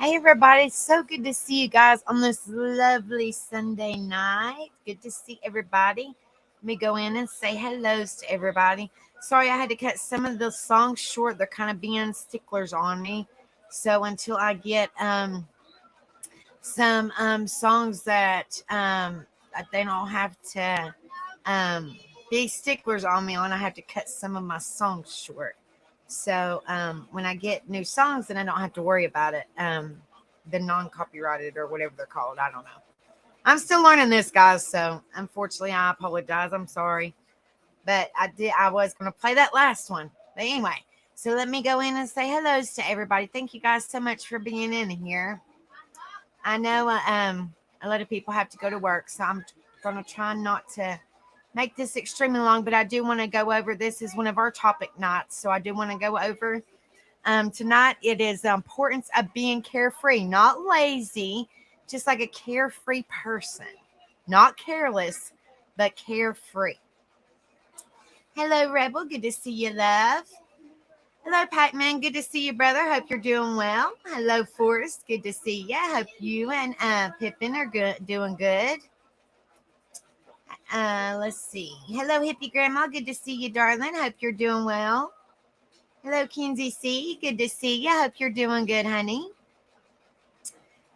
Hey everybody, so good to see you guys on this lovely Sunday night. Good to see everybody. Let me go in and say hellos to everybody. Sorry I had to cut some of the songs short. They're kind of being sticklers on me. So until I get some songs that they don't have to be sticklers on me on, I have to cut some of my songs short. So when I get new songs, then I don't have to worry about it. The non-copyrighted or whatever they're called. I don't know. I'm still learning this, guys. So unfortunately, I apologize. I'm sorry, but I was going to play that last one. But anyway, so let me go in and say hellos to everybody. Thank you guys so much for being in here. I know a lot of people have to go to work, so I'm going to try not to make this extremely long, but I do want to go over, this is one of our topic nights, so I do want to go over tonight. It is the importance of being carefree, not lazy, just like a carefree person, not careless, but carefree. Hello Rebel, good to see you, love. Hello Pac-Man, good to see you, brother. Hope you're doing well. Hello Forrest, good to see you. Hope you and Pippin are doing good. Let's see. Hello, hippie grandma. Good to see you, darling. Hope you're doing well. Hello, Kinsey C. Good to see you. Hope you're doing good, honey.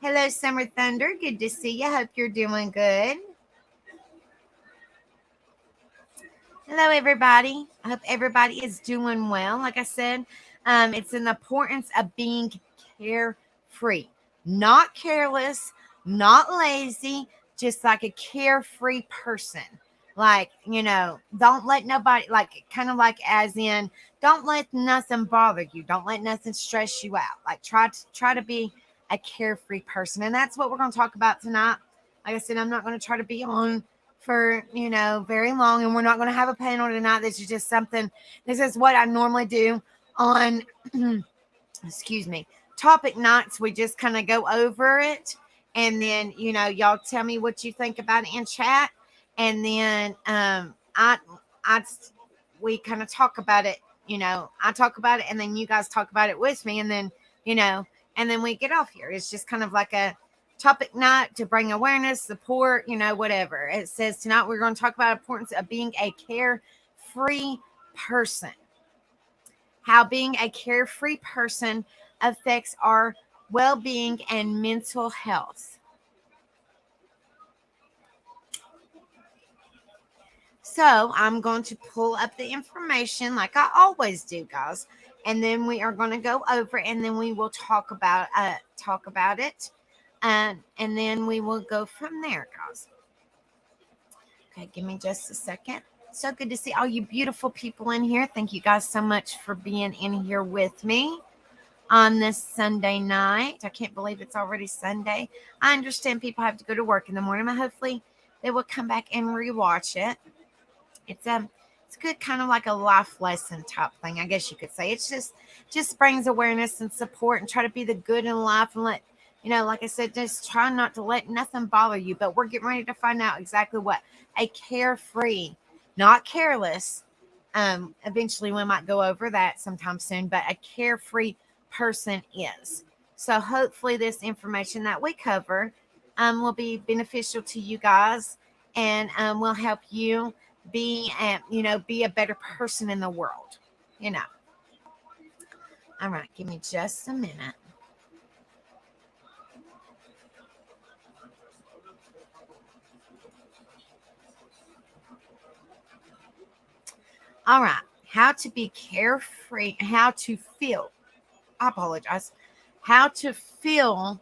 Hello, Summer Thunder. Good to see you. Hope you're doing good. Hello, everybody. I hope everybody is doing well. Like I said, it's an importance of being carefree, not careless, not lazy, just like a carefree person. Like, don't let nobody, like, kind of like as in, don't let nothing bother you. Don't let nothing stress you out. Like, try to be a carefree person. And that's what we're going to talk about tonight. Like I said, I'm not going to try to be on for very long, and we're not going to have a panel tonight. This is just something, this is what I normally do on excuse me, topic nights. We just kind of go over it, and then y'all tell me what you think about it in chat, and then I we kind of talk about it. I talk about it, and then you guys talk about it with me, and then and then we get off here. It's just kind of like a topic night to bring awareness, support, whatever. It says tonight we're going to talk about the importance of being a carefree person. How being a carefree person affects our well-being and mental health. So I'm going to pull up the information like I always do, guys. And then we are going to go over, and then we will talk about it. And then we will go from there, guys. Okay, give me just a second. So good to see all you beautiful people in here. Thank you guys so much for being in here with me on this Sunday night. I can't believe it's already Sunday. I understand people have to go to work in the morning, but hopefully they will come back and rewatch it. It's good, kind of like a life lesson type thing, I guess you could say. It's just brings awareness and support, and try to be the good in life, and let like I said, just try not to let nothing bother you. But we're getting ready to find out exactly what a carefree, not careless, eventually we might go over that sometime soon, but a carefree person is. So hopefully this information that we cover will be beneficial to you guys, and will help you be a better person in the world. All right, give me just a minute. All right, how to be carefree, how to feel, I apologize, how to feel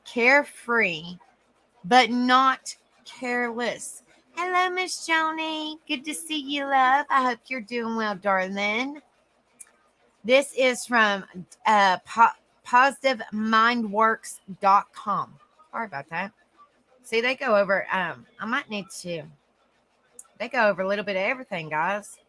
carefree, but not careless. Hello, Miss Joni. Good to see you, love. I hope you're doing well, darling. This is from positivemindworks.com. Sorry about that. See, they go over, they go over a little bit of everything, guys.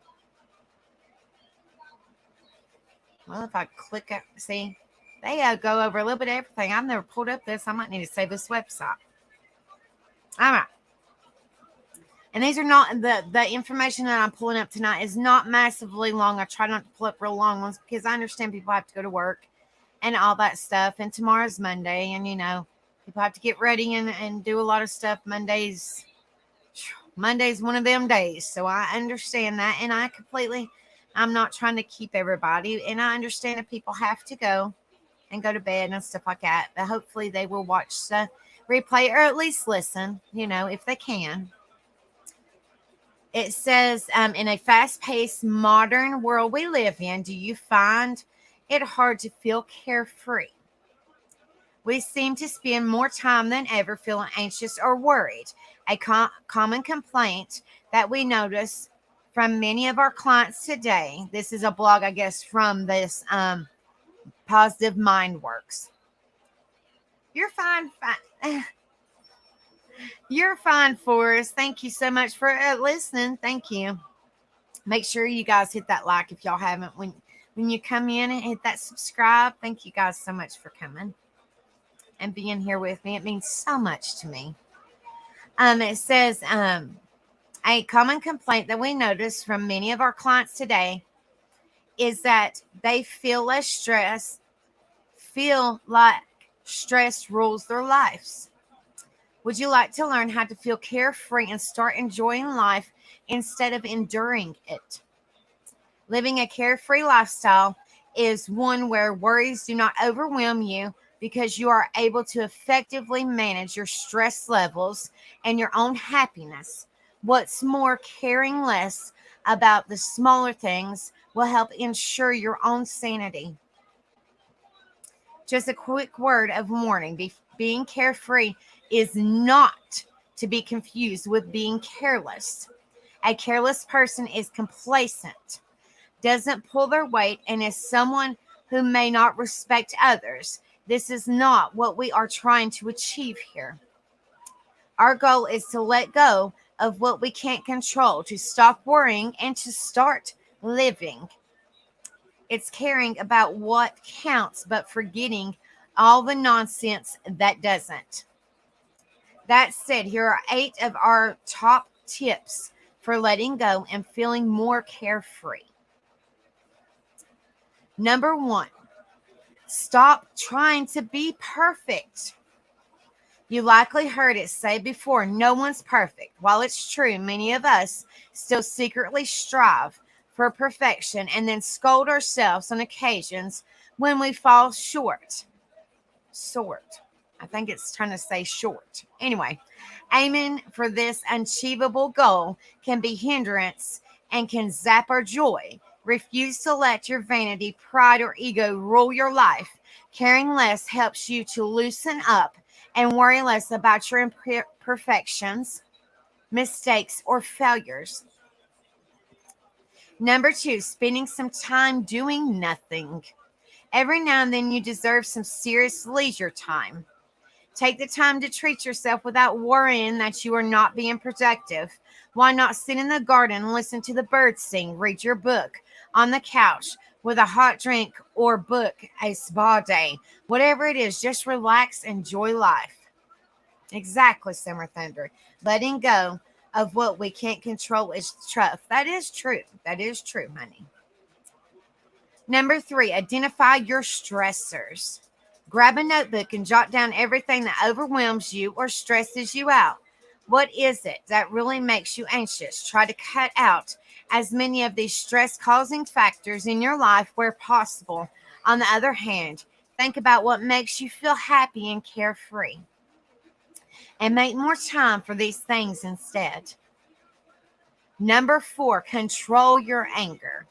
Well, if I click up, see, they go over a little bit of everything. I've never pulled up this. I might need to save this website. All right. And these are not, the information that I'm pulling up tonight is not massively long. I try not to pull up real long ones because I understand people have to go to work and all that stuff. And tomorrow's Monday, and people have to get ready and do a lot of stuff. Monday's one of them days. So I understand that, and I'm not trying to keep everybody, and I understand that people have to go and go to bed and stuff like that. But hopefully they will watch the replay or at least listen, if they can. It says, in a fast-paced modern world we live in, do you find it hard to feel carefree? We seem to spend more time than ever feeling anxious or worried. A common complaint that we notice from many of our clients today. This is a blog, I guess, from this Positive Mind Works. You're fine. You're fine, Forrest. Thank you so much for listening. Thank you. Make sure you guys hit that like if y'all haven't. When you come in and hit that subscribe. Thank you guys so much for coming and being here with me. It means so much to me. It says, a common complaint that we notice from many of our clients today is that they feel less stress, feel like stress rules their lives. Would you like to learn how to feel carefree and start enjoying life instead of enduring it? Living a carefree lifestyle is one where worries do not overwhelm you because you are able to effectively manage your stress levels and your own happiness. What's more, caring less about the smaller things will help ensure your own sanity. Just a quick word of warning. Being carefree is not to be confused with being careless. A careless person is complacent, doesn't pull their weight, and is someone who may not respect others. This is not what we are trying to achieve here. Our goal is to let go of what we can't control, to stop worrying, and to start living. It's caring about what counts, but forgetting all the nonsense that doesn't. That said, here are 8 of our top tips for letting go and feeling more carefree. Number 1, stop trying to be perfect. You likely heard it say before, no one's perfect. While it's true, many of us still secretly strive for perfection and then scold ourselves on occasions when we fall short. I think it's trying to say short. Anyway, aiming for this unachievable goal can be hindrance and can zap our joy. Refuse to let your vanity, pride, or ego rule your life. Caring less helps you to loosen up and worry less about your imperfections, mistakes, or failures. Number 2, spending some time doing nothing. Every now and then you deserve some serious leisure time. Take the time to treat yourself without worrying that you are not being productive. Why not sit in the garden and listen to the birds sing, read your book on the couch with a hot drink, or book a spa day? Whatever it is, just relax, enjoy life. Exactly, Summer Thunder. Letting go of what we can't control is tough. That is true. That is true, honey. Number 3, identify your stressors. Grab a notebook and jot down everything that overwhelms you or stresses you out. What is it that really makes you anxious? Try to cut out as many of these stress-causing factors in your life where possible. On the other hand, think about what makes you feel happy and carefree, and make more time for these things instead. Number 4, control your anger.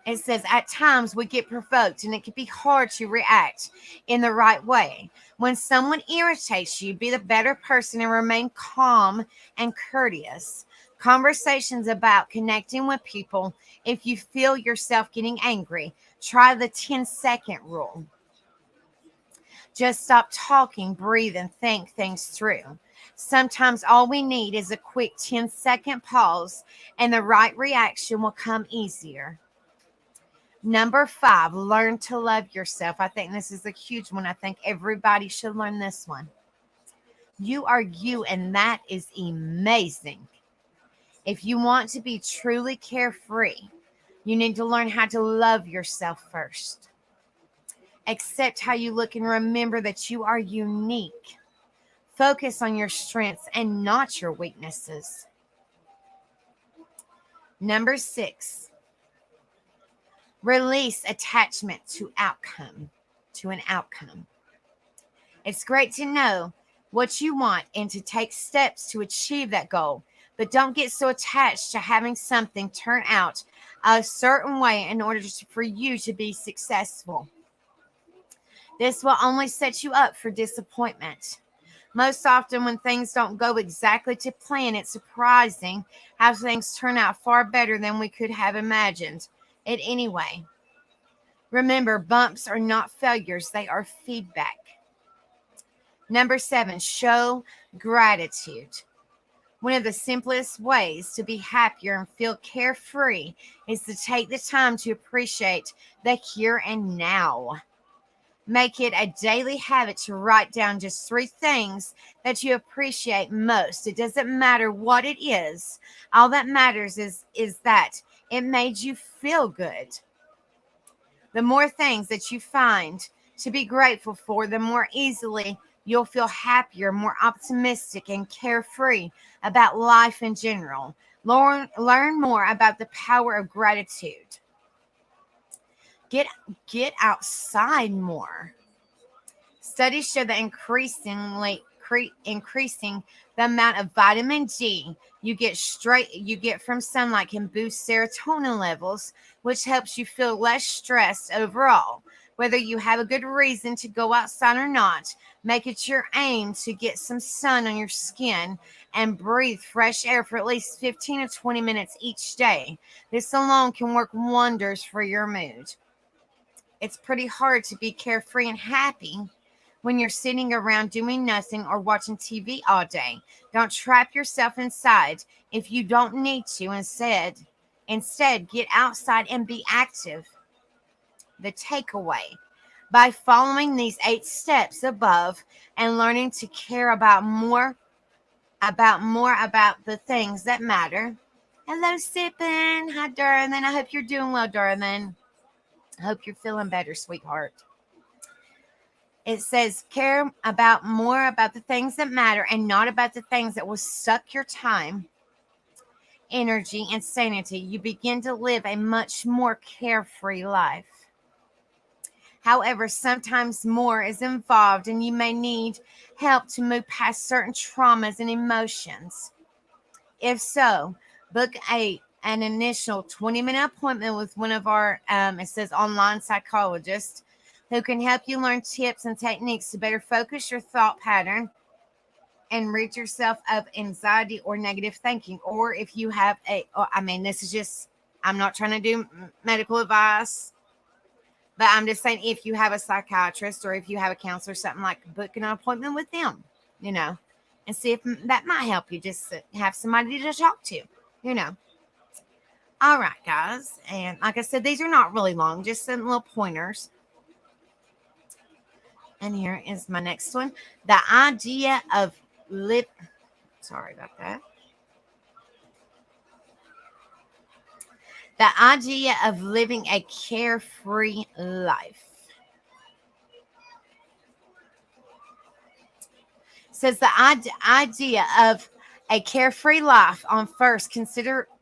It says, at times we get provoked and it can be hard to react in the right way. When someone irritates you, be the better person and remain calm and courteous. Conversations about connecting with people. If you feel yourself getting angry, try the 10-second rule. Just stop talking, breathe, and think things through. Sometimes all we need is a quick 10-second pause, and the right reaction will come easier. Number 5, learn to love yourself. I think this is a huge one. I think everybody should learn this one. You are you, and that is amazing. If you want to be truly carefree, You need to learn how to love yourself first. Accept how you look and remember that you are unique. Focus on your strengths and not your weaknesses. Number 6, release attachment to an outcome. It's great to know what you want and to take steps to achieve that goal, but don't get so attached to having something turn out a certain way in order for you to be successful. This will only set you up for disappointment. Most often, when things don't go exactly to plan, it's surprising how things turn out far better than we could have imagined it anyway. Remember, bumps are not failures, they are feedback. Number 7, show gratitude. One of the simplest ways to be happier and feel carefree is to take the time to appreciate the here and now. Make it a daily habit to write down just 3 things that you appreciate most. It doesn't matter what it is. All that matters is that it made you feel good. The more things that you find to be grateful for, the more easily you'll feel happier, more optimistic, and carefree about life in general. Learn more about the power of gratitude. Get outside more. Studies show that increasing the amount of vitamin D you get from sunlight can boost serotonin levels, which helps you feel less stressed overall. Whether you have a good reason to go outside or not, make it your aim to get some sun on your skin and breathe fresh air for at least 15 to 20 minutes each day. This alone can work wonders for your mood. It's pretty hard to be carefree and happy when you're sitting around doing nothing or watching TV all day. Don't trap yourself inside if you don't need to. Instead, get outside and be active. The takeaway: by following these 8 steps above and learning to care about about the things that matter. Hello, Sippin. Hi, darling. I hope you're doing well, darling. I hope you're feeling better, sweetheart. It says care about more about the things that matter and not about the things that will suck your time, energy, and sanity. You begin to live a much more carefree life. However, sometimes more is involved and you may need help to move past certain traumas and emotions. If so, book an initial 20-minute appointment with one of our, it says online psychologists, who can help you learn tips and techniques to better focus your thought pattern and rid yourself of anxiety or negative thinking. Or if you have this is just, I'm not trying to do medical advice, but I'm just saying, if you have a psychiatrist or if you have a counselor, something, like book an appointment with them, and see if that might help you, just have somebody to talk to, All right, guys. And like I said, these are not really long, just some little pointers. And here is my next one. The idea of sorry about that. The idea of living a carefree life. Says the idea of a carefree life on first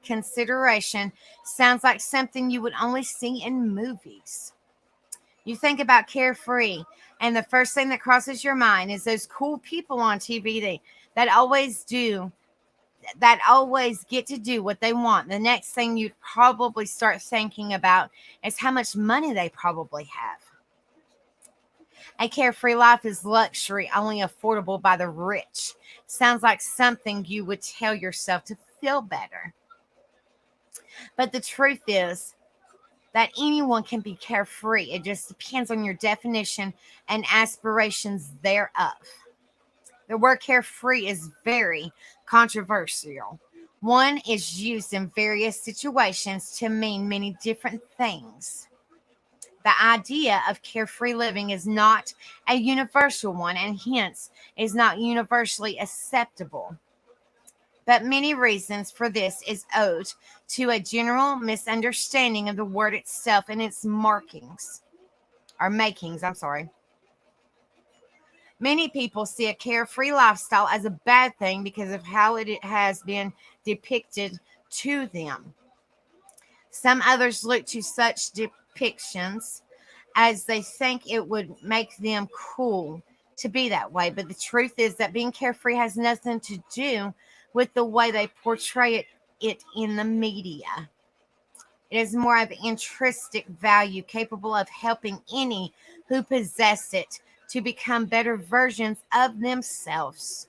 consideration sounds like something you would only see in movies. You think about carefree, and the first thing that crosses your mind is those cool people on TV that always get to do what they want. The next thing you'd probably start thinking about is how much money they probably have. A carefree life is luxury only affordable by the rich. Sounds like something you would tell yourself to feel better. But the truth is that anyone can be carefree. It just depends on your definition and aspirations thereof. The word carefree is very controversial. One is used in various situations to mean many different things. The idea of carefree living is not a universal one and hence is not universally acceptable. but many reasons for this is owed to a general misunderstanding of the word itself and its makings. I'm sorry. Many people see a carefree lifestyle as a bad thing because of how it has been depicted to them. Some others look to such depictions as they think it would make them cool to be that way. But the truth is that being carefree has nothing to do with the way they portray it in the media. It is more of intrinsic value capable of helping any who possess it to become better versions of themselves.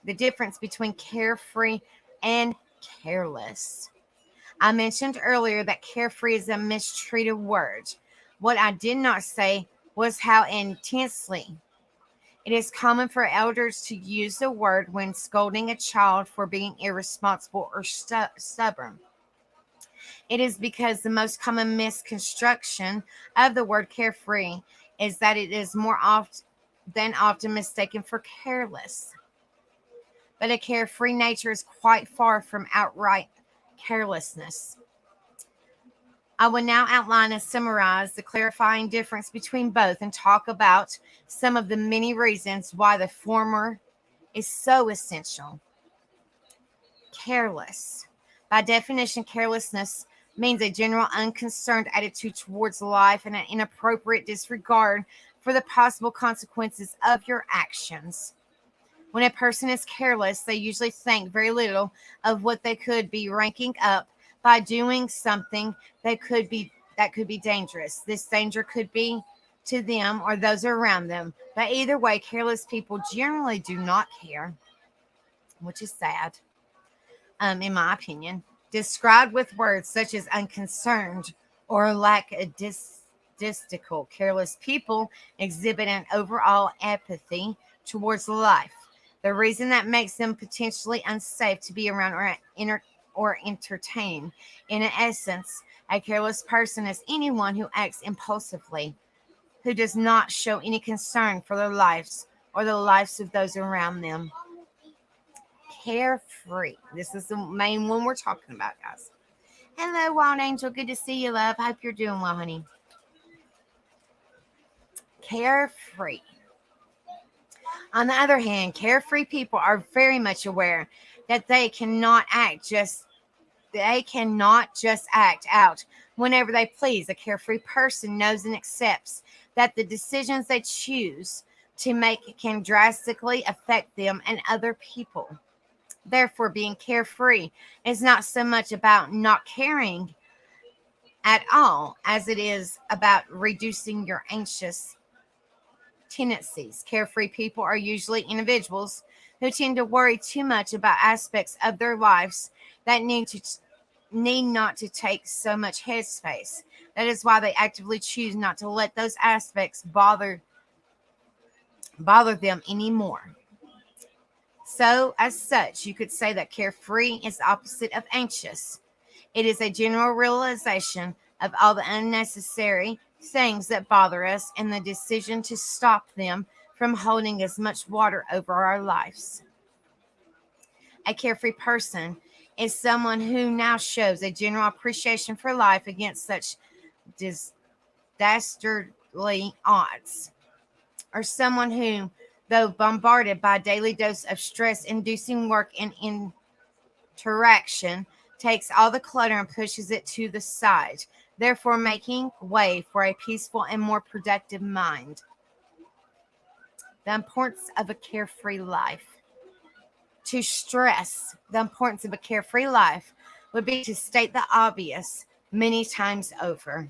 The difference between carefree and careless. I mentioned earlier that carefree is a mistreated word. What I did not say was how intensely it is common for elders to use the word when scolding a child for being irresponsible or stubborn. It is because the most common misconstruction of the word carefree is that it is more often mistaken for careless. But a carefree nature is quite far from outright carelessness. I will now outline and summarize the clarifying difference between both and talk about some of the many reasons why the former is so essential. Careless. By definition, carelessness means a general unconcerned attitude towards life and an inappropriate disregard for the possible consequences of your actions. When a person is careless, they usually think very little of what they could be ranking up by doing something that could be dangerous. This danger could be to them or those around them. But either way, careless people generally do not care, which is sad, in my opinion. Described with words such as unconcerned or lackadaisical, careless people exhibit an overall apathy towards life. The reason that makes them potentially unsafe to be around or entertain. In essence, a careless person is anyone who acts impulsively, who does not show any concern for their lives or the lives of those around them. Carefree. This is the main one we're talking about, guys. Hello, Wild Angel. Good to see you, love. Hope you're doing well, honey. Carefree. On the other hand, carefree people are very much aware that they cannot just act out whenever they please. A carefree person knows and accepts that the decisions they choose to make can drastically affect them and other people. Therefore, being carefree is not so much about not caring at all as it is about reducing your anxious tendencies. Carefree people are usually individuals who tend to worry too much about aspects of their lives that need not to take so much headspace. That is why they actively choose not to let those aspects bother them anymore. So, as such, you could say that carefree is the opposite of anxious. It is a general realization of all the unnecessary things that bother us and the decision to stop them from holding as much water over our lives. A carefree person is someone who now shows a general appreciation for life against such dastardly odds, or someone who, though bombarded by a daily dose of stress-inducing work and interaction, takes all the clutter and pushes it to the side, therefore making way for a peaceful and more productive mind. The importance of a carefree life. To stress the importance of a carefree life would be to state the obvious many times over.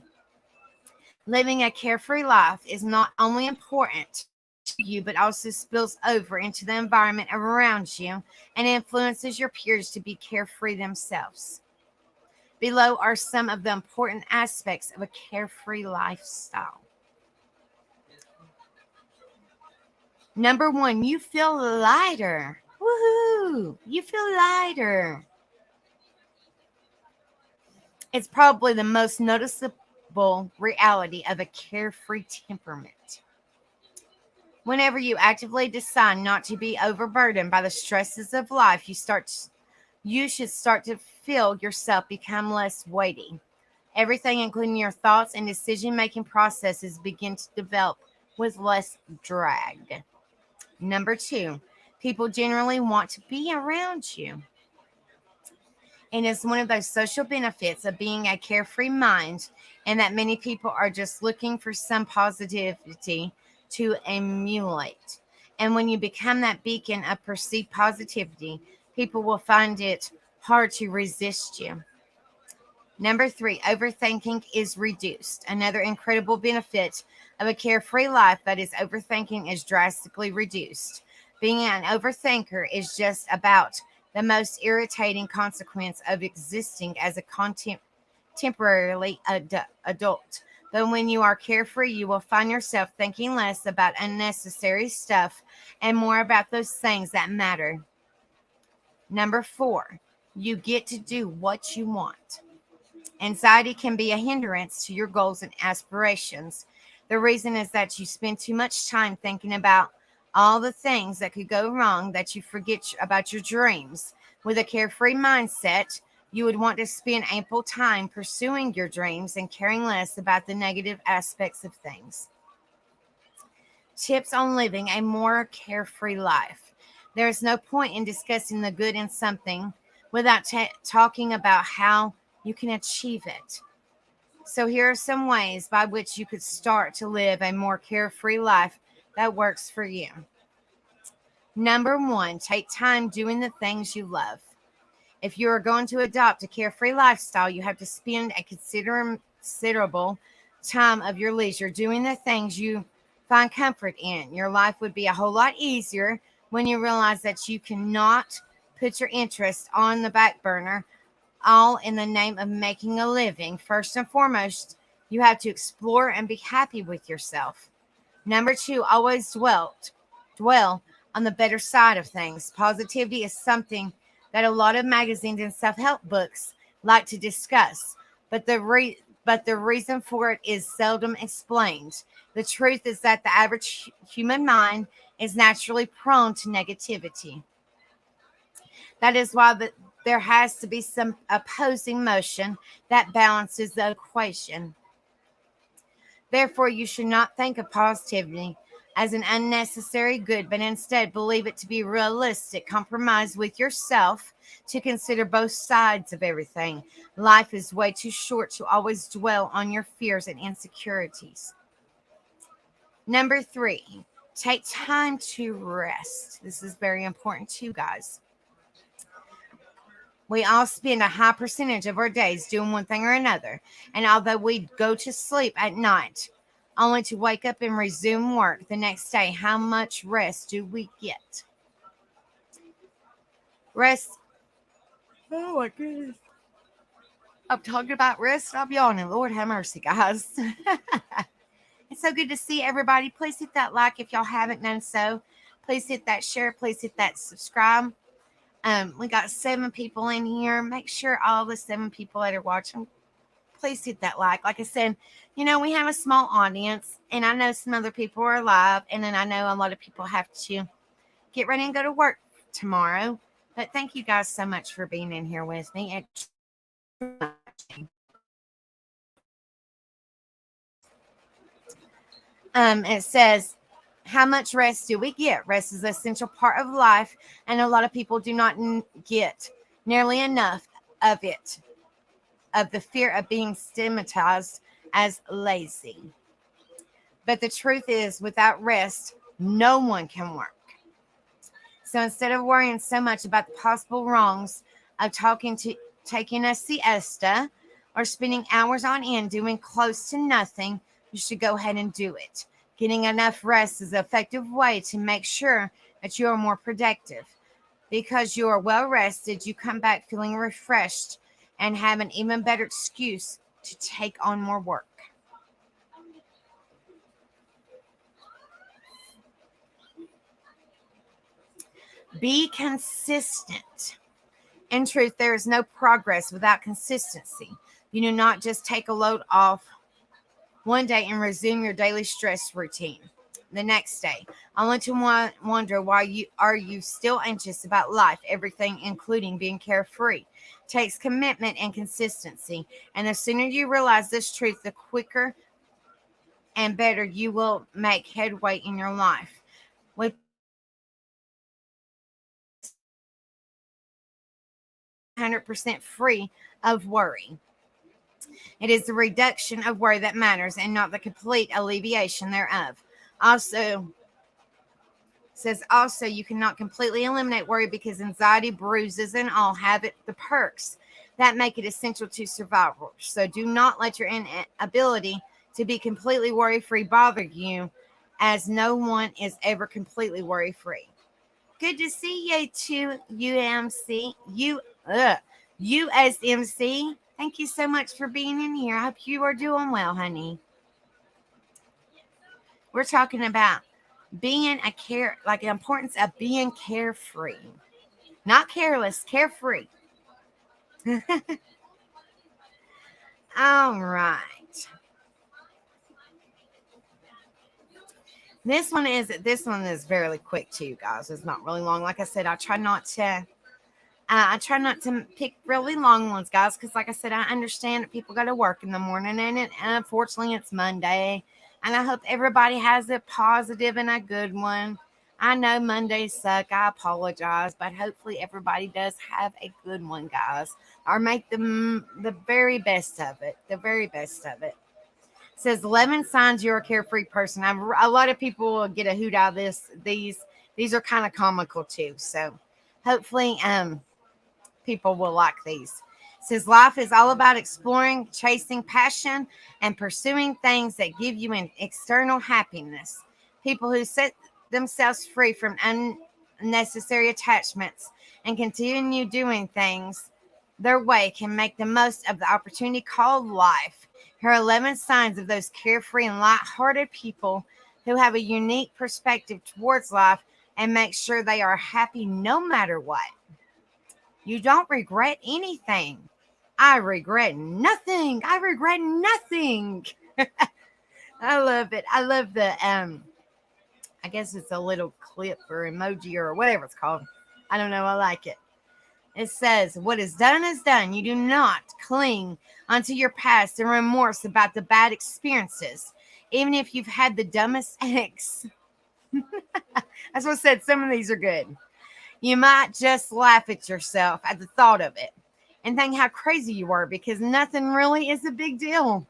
Living a carefree life is not only important to you, but also spills over into the environment around you and influences your peers to be carefree themselves. Below are some of the important aspects of a carefree lifestyle. Number one, you feel lighter. Woohoo! You feel lighter. It's probably the most noticeable reality of a carefree temperament. Whenever you actively decide not to be overburdened by the stresses of life, you start you should start to feel yourself become less weighty. Everything, including your thoughts and decision making processes, begin to develop with less drag. Number two, people generally want to be around you. And it's one of those social benefits of being a carefree mind, and that many people are just looking for some positivity to emulate. And when you become that beacon of perceived positivity, people will find it hard to resist you. Number three, overthinking is reduced. Another incredible benefit of a carefree life that is overthinking is drastically reduced. Being an overthinker is just about the most irritating consequence of existing as a temporarily adult. But when you are carefree, you will find yourself thinking less about unnecessary stuff and more about those things that matter. Number four, you get to do what you want. Anxiety can be a hindrance to your goals and aspirations. The reason is that you spend too much time thinking about all the things that could go wrong that you forget about your dreams. With a carefree mindset, you would want to spend ample time pursuing your dreams and caring less about the negative aspects of things. Tips on living a more carefree life. There is no point in discussing the good in something without talking about how you can achieve it. So, here are some ways by which you could start to live a more carefree life that works for you. Number one, take time doing the things you love. If you are going to adopt a carefree lifestyle, you have to spend a considerable time of your leisure doing the things you find comfort in. Your life would be a whole lot easier when you realize that you cannot put your interests on the back burner, all in the name of making a living. First and foremost, you have to explore and be happy with yourself. Number two, always dwell on the better side of things. Positivity is something that a lot of magazines and self-help books like to discuss, but the reason for it is seldom explained. The truth is that the average human mind is naturally prone to negativity. That is why there has to be some opposing motion that balances the equation. Therefore, you should not think of positivity as an unnecessary good, but instead believe it to be realistic compromise with yourself to consider both sides of everything. Life is way too short to always dwell on your fears and insecurities. Number three, take time to rest. This is very important too, guys. We all spend a high percentage of our days doing one thing or another. And although we go to sleep at night, only to wake up and resume work the next day, how much rest do we get? Rest. Oh my goodness. I'm talking about rest. I'm yawning. Lord have mercy, guys. It's so good to see everybody. Please hit that like if y'all haven't done so. Please hit that share. Please hit that subscribe. We got 7 people in here. Make sure all the 7 people that are watching, please hit that like. Like I said, we have a small audience, and I know some other people are live, and then I know a lot of people have to get ready and go to work tomorrow. But thank you guys so much for being in here with me. It says, how much rest do we get? Rest is an essential part of life, and a lot of people do not get nearly enough of it, of the fear of being stigmatized as lazy. But the truth is, without rest, no one can work. So instead of worrying so much about the possible wrongs of taking a siesta or spending hours on end doing close to nothing, you should go ahead and do it. Getting enough rest is an effective way to make sure that you are more productive. Because you are well rested, you come back feeling refreshed and have an even better excuse to take on more work. Be consistent. In truth, there is no progress without consistency. You do not just take a load off one day and resume your daily stress routine. the next day, only to wonder why you still anxious about life. Everything, including being carefree, takes commitment and consistency. And the sooner you realize this truth, the quicker and better you will make headway in your life. With being 100% free of worry. It is the reduction of worry that matters and not the complete alleviation thereof. Also, says also you cannot completely eliminate worry because anxiety, bruises, and all have the perks that make it essential to survival. So do not let your inability to be completely worry free bother you, as no one is ever completely worry free. Good to see you too, USMC. Thank you so much for being in here. I hope you are doing well, honey. We're talking about being like the importance of being carefree. Not careless, carefree. All right. This one is very quick too, guys. It's not really long. Like I said, I try not to pick really long ones, guys, because like I said, I understand that people go to work in the morning, and unfortunately it's Monday, and I hope everybody has a positive and a good one. I know Mondays suck. I apologize, but hopefully everybody does have a good one, guys, or make them the very best of it. The very best of it. It says 11 signs you're a carefree person. A lot of people will get a hoot out of this. These are kind of comical too. So hopefully people will like these. It says life is all about exploring, chasing passion, and pursuing things that give you an external happiness. People who set themselves free from unnecessary attachments and continue doing things their way can make the most of the opportunity called life. Here are 11 signs of those carefree and light-hearted people who have a unique perspective towards life and make sure they are happy no matter what. You don't regret anything. I regret nothing. I regret nothing. I love it. I love the I guess it's a little clip or emoji or whatever it's called. I don't know. I like it. It says, what is done is done. You do not cling onto your past and remorse about the bad experiences, even if you've had the dumbest ex. That's what I said. Some of these are good. You might just laugh at yourself at the thought of it and think how crazy you were because nothing really is a big deal.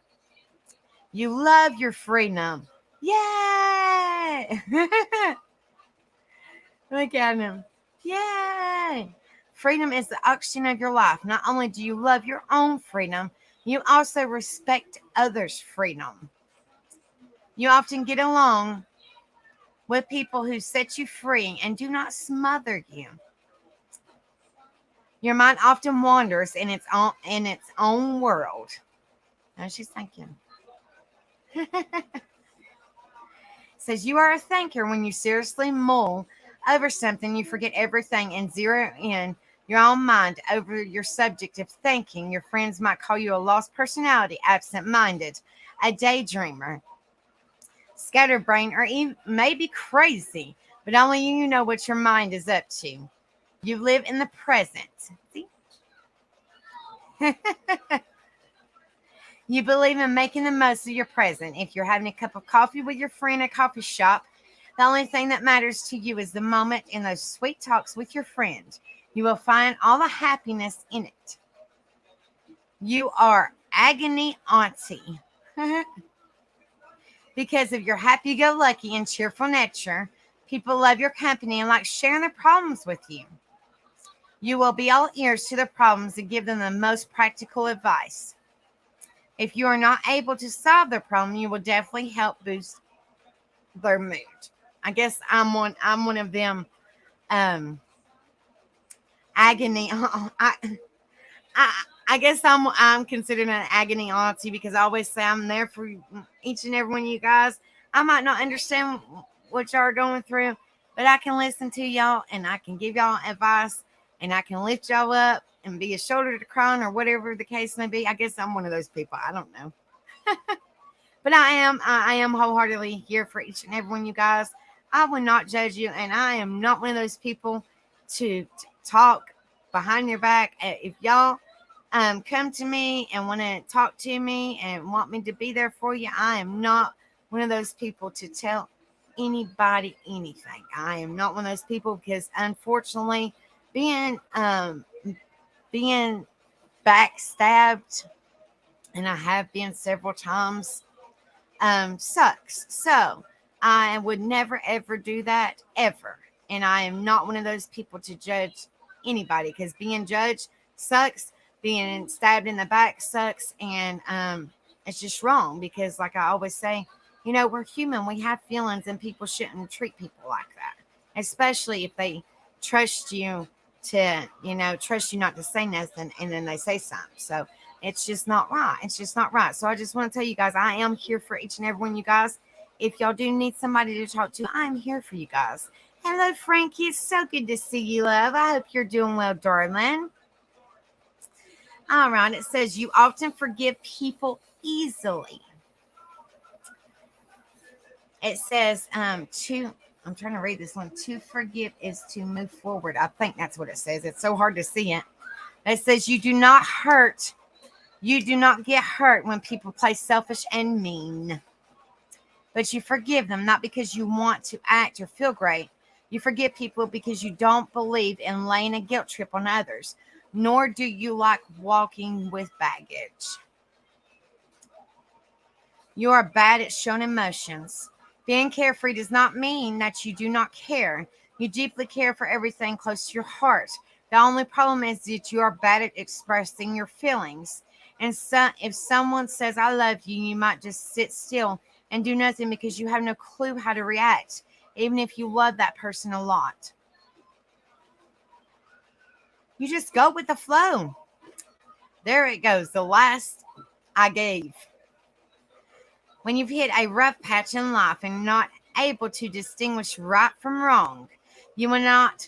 You love your freedom. Yay! Look at him. Yay! Freedom is the oxygen of your life. Not only do you love your own freedom, you also respect others' freedom. You often get along with people who set you free and do not smother you. Your mind often wanders in its own world. Now she's thinking. Says you are a thinker. When you seriously mull over something, you forget everything and zero in your own mind over your subject of thinking. Your friends might call you a lost personality, absent-minded, a daydreamer, scatterbrain, or even maybe crazy, but only you know what your mind is up to. You live in the present. See? You believe in making the most of your present. If you're having a cup of coffee with your friend at a coffee shop, the only thing that matters to you is the moment in those sweet talks with your friend. You will find all the happiness in it. You are agony auntie. Because of your happy-go-lucky and cheerful nature, people love your company and like sharing their problems with you. You will be all ears to their problems and give them the most practical advice. If you are not able to solve their problem, you will definitely help boost their mood. I guess I'm one of them agony. I guess I'm considered an agony auntie because I always say I'm there for each and every one of you guys. I might not understand what y'all are going through, but I can listen to y'all and I can give y'all advice and I can lift y'all up and be a shoulder to cry on or whatever the case may be. I guess I'm one of those people. I don't know. But I am wholeheartedly here for each and every one of you guys. I will not judge you, and I am not one of those people to talk behind your back. If y'all come to me and want to talk to me and want me to be there for you, I am not one of those people to tell anybody anything. I am not one of those people because unfortunately being backstabbed, and I have been several times, sucks. So I would never ever do that ever. And I am not one of those people to judge anybody because being judged sucks. Being stabbed in the back sucks. And it's just wrong because, like I always say, we're human. We have feelings, and people shouldn't treat people like that, especially if they trust you trust you not to say nothing and then they say something. So it's just not right. It's just not right. So I just want to tell you guys, I am here for each and every one of you guys. If y'all do need somebody to talk to, I'm here for you guys. Hello, Frankie. It's so good to see you, love. I hope you're doing well, darling. All right. It says you often forgive people easily. It says I'm trying to read this one. To forgive is to move forward. I think that's what it says. It's so hard to see it. It says you do not get hurt when people play selfish and mean. But you forgive them not because you want to act or feel great. You forgive people because you don't believe in laying a guilt trip on others, nor do you like walking with baggage. You are bad at showing emotions. Being carefree does not mean that you do not care. You deeply care for everything close to your heart. The only problem is that you are bad at expressing your feelings. And so, if someone says, I love you, you might just sit still and do nothing because you have no clue how to react, even if you love that person a lot. You just go with the flow. There it goes, the last I gave. When you've hit a rough patch in life and not able to distinguish right from wrong, you will not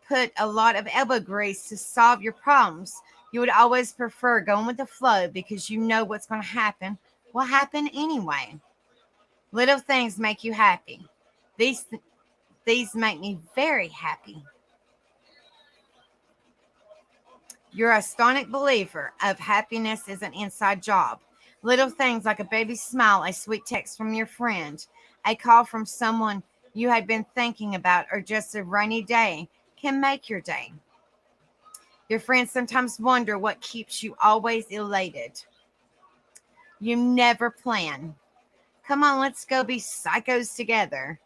put a lot of elbow grease to solve your problems. You would always prefer going with the flow because you know what's going to happen will happen anyway. Little things make you happy. These make me very happy. You're a staunch believer of happiness is an inside job. Little things like a baby's smile, a sweet text from your friend, a call from someone you had been thinking about, or just a rainy day can make your day. Your friends sometimes wonder what keeps you always elated. You never plan. Come on, let's go be psychos together.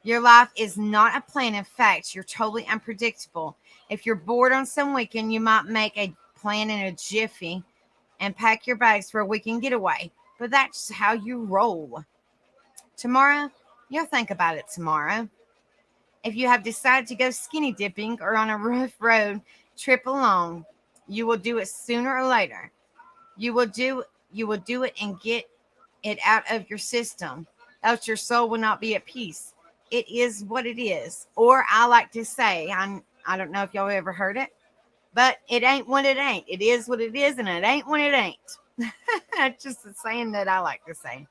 Your life is not a plan. In fact, you're totally unpredictable. If you're bored on some weekend, you might make a plan in a jiffy and pack your bags for a weekend getaway. But that's how you roll. Tomorrow, you'll think about it tomorrow. If you have decided to go skinny dipping or on a rough road trip along, you will do it sooner or later. You will do it and get it out of your system, else your soul will not be at peace. It is what it is. Or I like to say, I don't know if y'all ever heard it, but it ain't what it ain't. It is what it is, and it ain't what it ain't. That's just a saying that I like to say.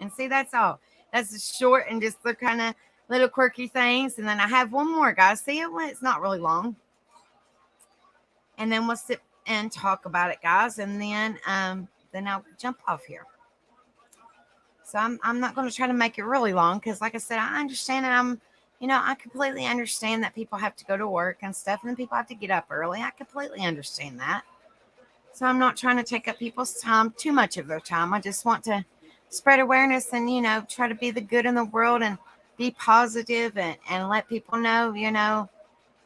And see, that's all. That's short and just the kind of little quirky things. And then I have one more, guys. See it? Well, it's not really long. And then we'll sit and talk about it, guys. And then I'll jump off here. So I'm not going to try to make it really long because, like I said, I understand that I completely understand that people have to go to work and stuff, and then people have to get up early. I completely understand that. So I'm not trying to take up people's time, too much of their time. I just want to spread awareness and, try to be the good in the world and be positive and let people know,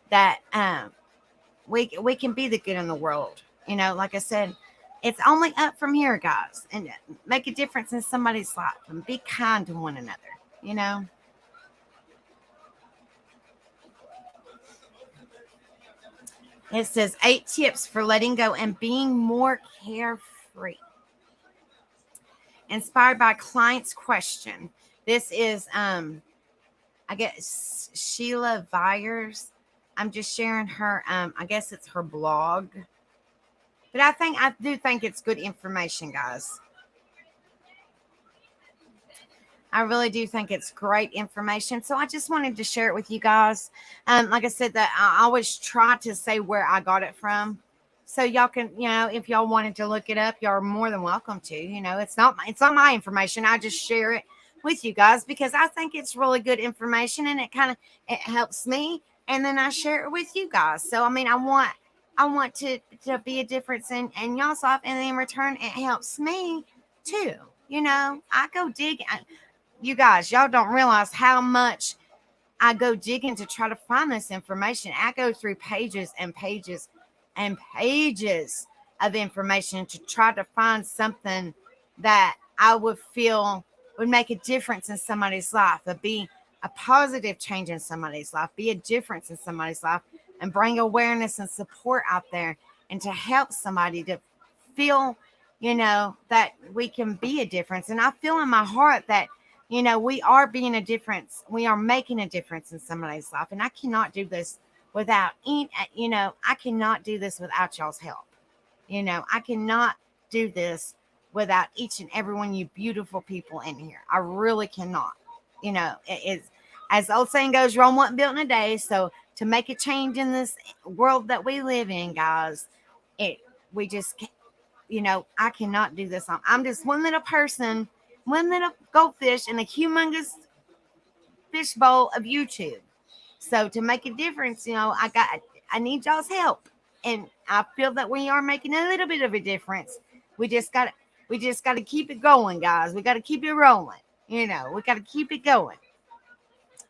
that we can be the good in the world. Like I said, it's only up from here, guys, and make a difference in somebody's life and be kind to one another. It says 8 tips for letting go and being more carefree. Inspired by a client's question. This is, I guess, Sheila Vyers. I'm just sharing her, I guess it's her blog. But I do think it's good information, guys. I really do think it's great information. So I just wanted to share it with you guys. Like I said, that I always try to say where I got it from. So y'all can, if y'all wanted to look it up, y'all are more than welcome to. It's not my information. I just share it with you guys because I think it's really good information and it helps me. And then I share it with you guys. So I mean, I want to be a difference in y'all's life, and in return, it helps me too. I go dig. You guys, y'all don't realize how much I go digging to try to find this information. I go through pages and pages and pages of information to try to find something that I would feel would make a difference in somebody's life, would be a positive change in somebody's life, be a difference in somebody's life, and bring awareness and support out there and to help somebody to feel, that we can be a difference. And I feel in my heart that we are being a difference. We are making a difference in somebody's life. And I cannot do this without, I cannot do this without y'all's help. I cannot do this without each and every one of you beautiful people in here. I really cannot. It is, as the old saying goes, Rome wasn't built in a day. So to make a change in this world that we live in, guys, we just can't. I cannot do this. I'm just one little person, one little goldfish in a humongous fishbowl of YouTube. So to make a difference, I need y'all's help, and I feel that we are making a little bit of a difference. We just got to keep it going, guys. We got to keep it rolling. We got to keep it going,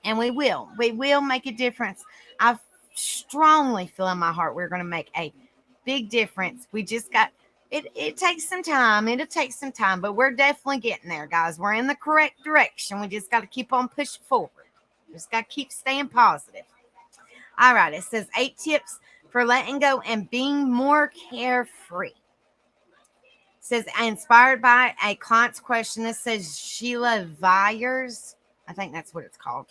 and we will make a difference. I strongly feel in my heart we're going to make a big difference. We just got it takes some time. It'll take some time, but we're definitely getting there, guys. We're in the correct direction. We just got to keep on pushing forward. Just got to keep staying positive. All right. It says 8 tips for letting go and being more carefree. It says inspired by a client's question. This says Sheila Vyers. I think that's what it's called.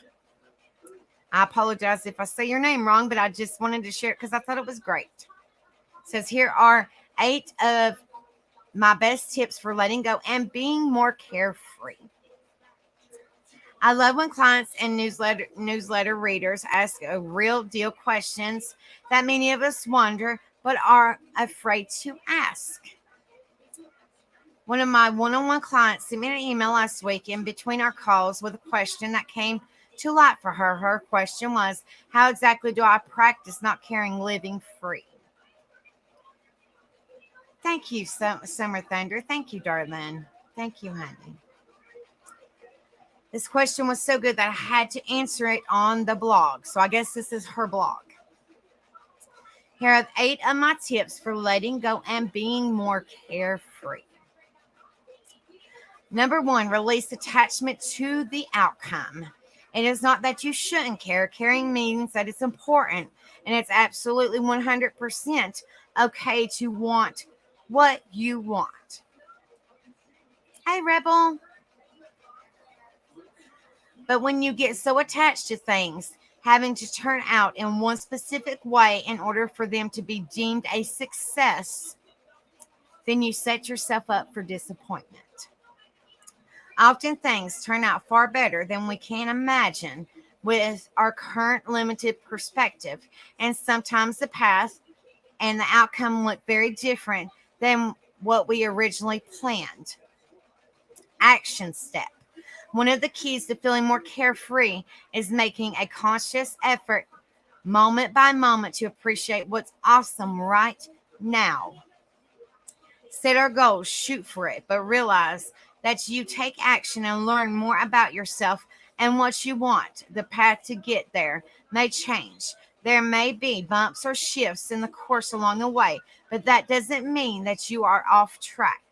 I apologize if I say your name wrong, but I just wanted to share it because I thought it was great. It says here are 8 of my best tips for letting go and being more carefree. I love when clients and newsletter readers ask real deal questions that many of us wonder but are afraid to ask. One of my one-on-one clients sent me an email last week in between our calls with a question that came to light for her. Her question was, how exactly do I practice not carrying living free? Thank you, Summer Thunder. Thank you, darling. Thank you, honey. This question was so good that I had to answer it on the blog. So I guess this is her blog. Here are 8 of my tips for letting go and being more carefree. Number 1, release attachment to the outcome. It is not that you shouldn't care. Caring means that it's important, and it's absolutely 100% okay to want what you want. Hey, Rebel. But when you get so attached to things, having to turn out in one specific way in order for them to be deemed a success, then you set yourself up for disappointment. Often things turn out far better than we can imagine with our current limited perspective, and sometimes the path and the outcome look very different than what we originally planned. Action step. One of the keys to feeling more carefree is making a conscious effort moment by moment to appreciate what's awesome right now. Set our goals, shoot for it, but realize that you take action and learn more about yourself and what you want. The path to get there may change. There may be bumps or shifts in the course along the way, but that doesn't mean that you are off track.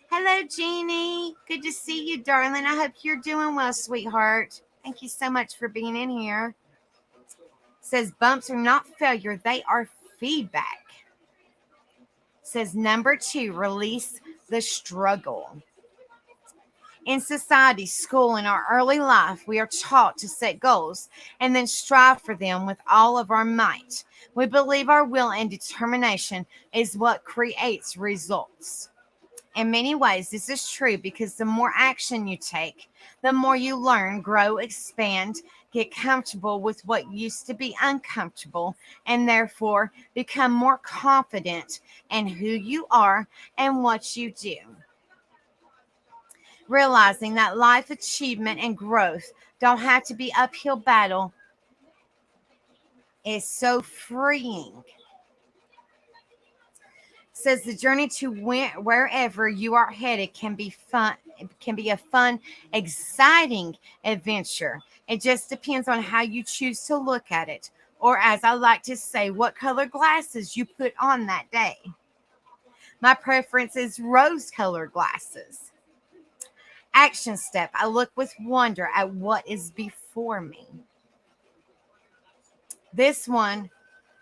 Hello, Jeannie. Good to see you, darling. I hope you're doing well, sweetheart. Thank you so much for being in here. It says bumps are not failure. They are feedback. It says number 2, release the struggle. In society, school, and our early life, we are taught to set goals and then strive for them with all of our might. We believe our will and determination is what creates results. In many ways, this is true because the more action you take, the more you learn, grow, expand, get comfortable with what used to be uncomfortable, and therefore become more confident in who you are and what you do. Realizing that life achievement and growth don't have to be uphill battle is so freeing. Says the journey to wherever you are headed can be fun. It can be a fun, exciting adventure. It just depends on how you choose to look at it, or as I like to say, what color glasses you put on that day. My preference is rose colored glasses. Action step: I look with wonder at what is before me. This one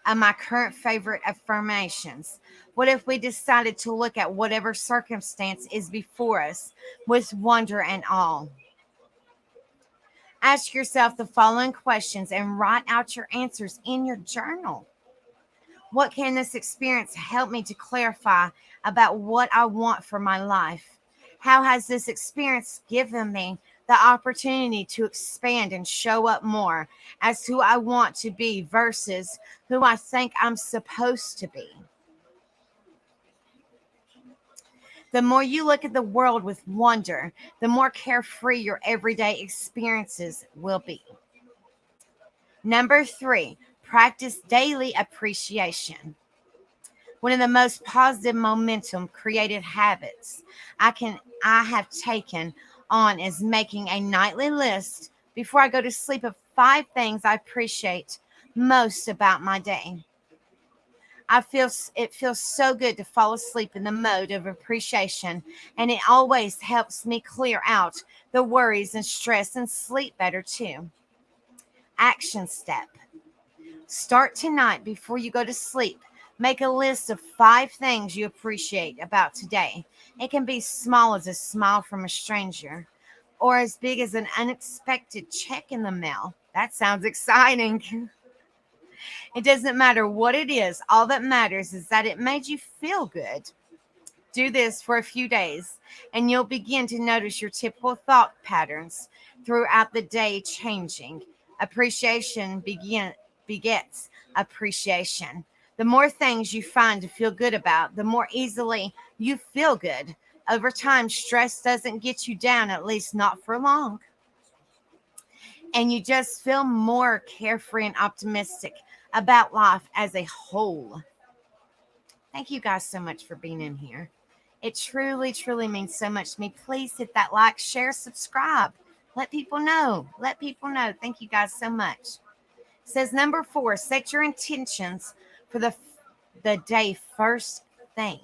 of my current favorite affirmations. What if we decided to look at whatever circumstance is before us with wonder and awe? Ask yourself the following questions and write out your answers in your journal. What can this experience help me to clarify about what I want for my life? How has this experience given me the opportunity to expand and show up more as who I want to be versus who I think I'm supposed to be? The more you look at the world with wonder, the more carefree your everyday experiences will be. Number 3, practice daily appreciation. One of the most positive momentum created habits I have taken on is making a nightly list before I go to sleep of 5 things I appreciate most about my day. It feels so good to fall asleep in the mode of appreciation, and it always helps me clear out the worries and stress and sleep better too. Action step: start tonight before you go to sleep. Make a list of 5 things you appreciate about today. It can be small as a smile from a stranger or as big as an unexpected check in the mail. That sounds exciting. It doesn't matter what it is. All that matters is that it made you feel good. Do this for a few days, and you'll begin to notice your typical thought patterns throughout the day changing. Begets appreciation. The more things you find to feel good about, the more easily you feel good. Over time, stress doesn't get you down, at least not for long. And you just feel more carefree and optimistic about life as a whole. Thank you guys so much for being in here. It truly, truly means so much to me. Please hit that like, share, subscribe. Let people know. Let people know. Thank you guys so much. It says number 4, set your intentions for the day first thing.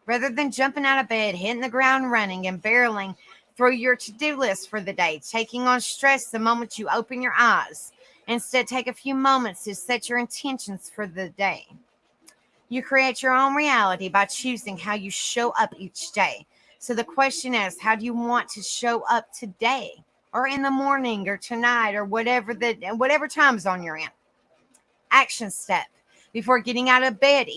Rather than jumping out of bed, hitting the ground running, and barreling through your to-do list for the day, taking on stress the moment you open your eyes. Instead, take a few moments to set your intentions for the day. You create your own reality by choosing how you show up each day. So the question is, how do you want to show up today, or in the morning, or tonight, or whatever time zone you're in? Action step: before getting out of bed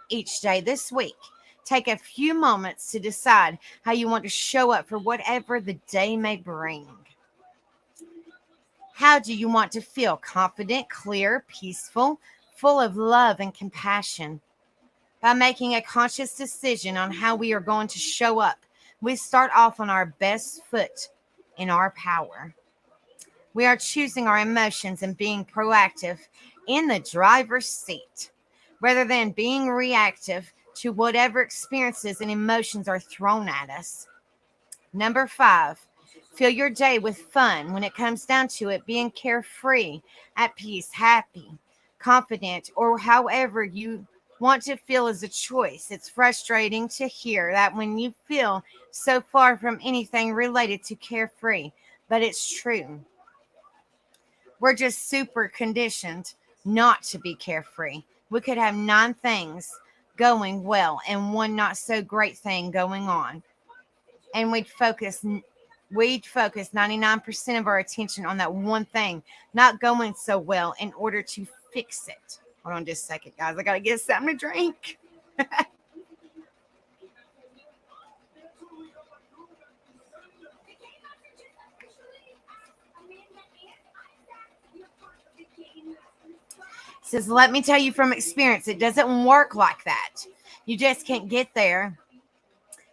each day this week, take a few moments to decide how you want to show up for whatever the day may bring. How do you want to feel? Confident, clear, peaceful, full of love and compassion. By making a conscious decision on how we are going to show up, we start off on our best foot in our power. We are choosing our emotions and being proactive in the driver's seat rather than being reactive to whatever experiences and emotions are thrown at us. Number 5, fill your day with fun. When it comes down to it, being carefree, at peace, happy, confident, or however you want to feel is a choice. It's frustrating to hear that when you feel so far from anything related to carefree, but it's true. We're just super conditioned not to be carefree. We could have 9 things going well and one not so great thing going on. And we'd focus 99% of our attention on that one thing not going so well in order to fix it. Hold on just a second, guys. I got to get something to drink. says, let me tell you from experience, it doesn't work like that. You just can't get there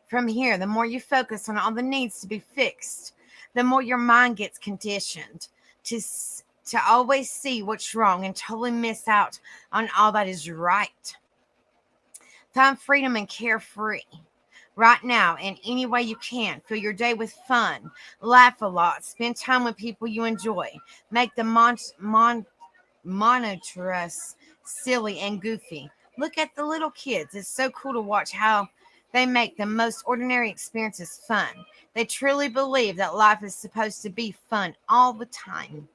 from here. The more you focus on all the needs to be fixed, the more your mind gets conditioned to always see what's wrong and totally miss out on all that is right. Find freedom and carefree right now in any way you can. Fill your day with fun. Laugh a lot. Spend time with people you enjoy. Make the monotonous silly and goofy. Look at the little kids. It's so cool to watch how they make the most ordinary experiences fun. They truly believe that life is supposed to be fun all the time.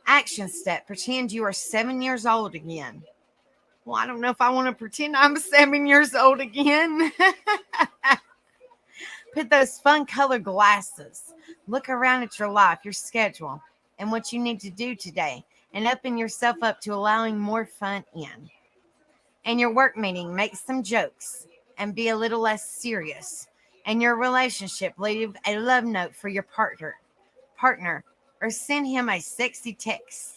Action step. Pretend you are 7 years old again. Well, I don't know if I want to pretend I'm 7 years old again. Put those fun colored glasses. Look around at your life, your schedule, and what you need to do today, and open yourself up to allowing more fun in. In your work meeting, make some jokes and be a little less serious. In your relationship, leave a love note for your partner, or send him a sexy text.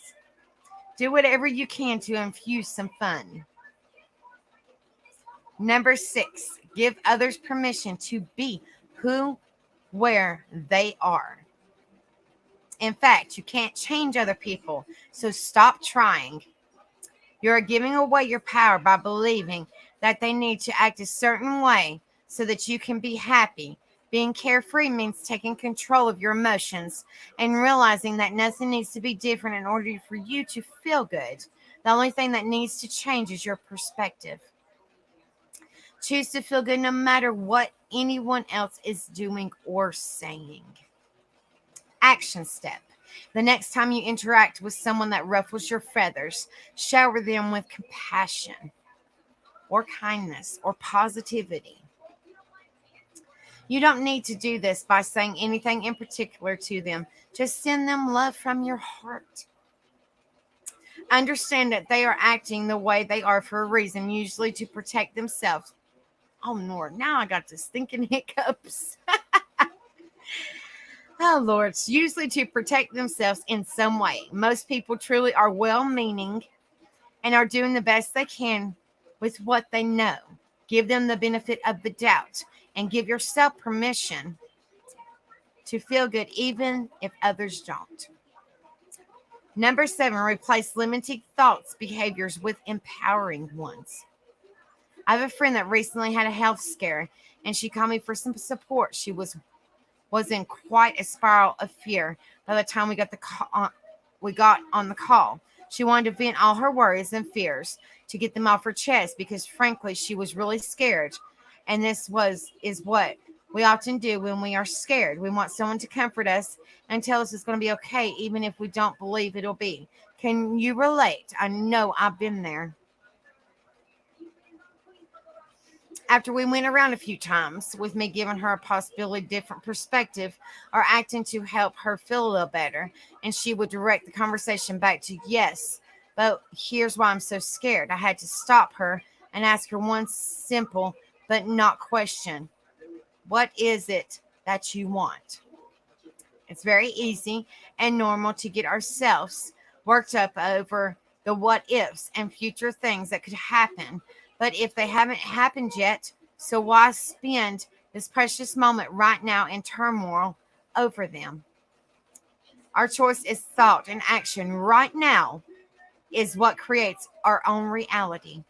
Do whatever you can to infuse some fun. Number 6, give others permission to be who, where they are. In fact, you can't change other people, so stop trying. You're giving away your power by believing that they need to act a certain way so that you can be happy. Being carefree means taking control of your emotions and realizing that nothing needs to be different in order for you to feel good. The only thing that needs to change is your perspective. Choose to feel good no matter what anyone else is doing or saying. Action step. The next time you interact with someone that ruffles your feathers, shower them with compassion or kindness or positivity. You don't need to do this by saying anything in particular to them. Just send them love from your heart. Understand that they are acting the way they are for a reason, usually to protect themselves. Oh, Lord, now I got this thinking hiccups. Oh, Lord, it's usually to protect themselves in some way. Most people truly are well-meaning and are doing the best they can with what they know. Give them the benefit of the doubt and give yourself permission to feel good even if others don't. Number 7, replace limiting thoughts, behaviors with empowering ones. I have a friend that recently had a health scare and she called me for some support. She was in quite a spiral of fear by the time we got on the call. She wanted to vent all her worries and fears to get them off her chest because frankly she was really scared. And is what we often do when we are scared. We want someone to comfort us and tell us it's going to be okay even if we don't believe it'll be. Can you relate? I know I've been there. After we went around a few times with me giving her a possibly different perspective or acting to help her feel a little better, and she would direct the conversation back to, yes, but here's why I'm so scared. I had to stop her and ask her one simple but not question. What is it that you want? It's very easy and normal to get ourselves worked up over the what ifs and future things that could happen. But if they haven't happened yet, so why spend this precious moment right now in turmoil over them? Our choice is thought and action right now is what creates our own reality.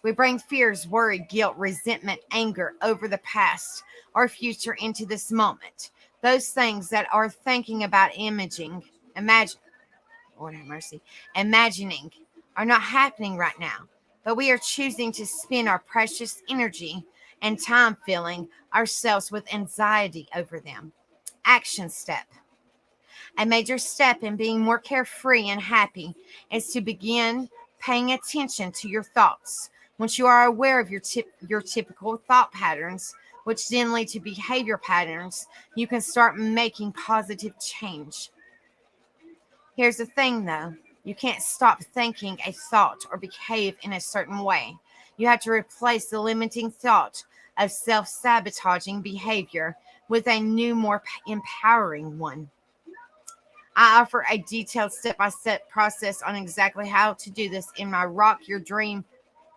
We bring fears, worry, guilt, resentment, anger over the past or future into this moment. Those things that are thinking about Lord have mercy, imagining are not happening right now. But we are choosing to spend our precious energy and time filling ourselves with anxiety over them. Action step. A major step in being more carefree and happy is to begin paying attention to your thoughts. Once you are aware of your typical thought patterns, which then lead to behavior patterns, you can start making positive change. Here's the thing, though. You can't stop thinking a thought or behave in a certain way. You have to replace the limiting thought of self-sabotaging behavior with a new, more empowering one. I offer a detailed step-by-step process on exactly how to do this in my Rock Your Dream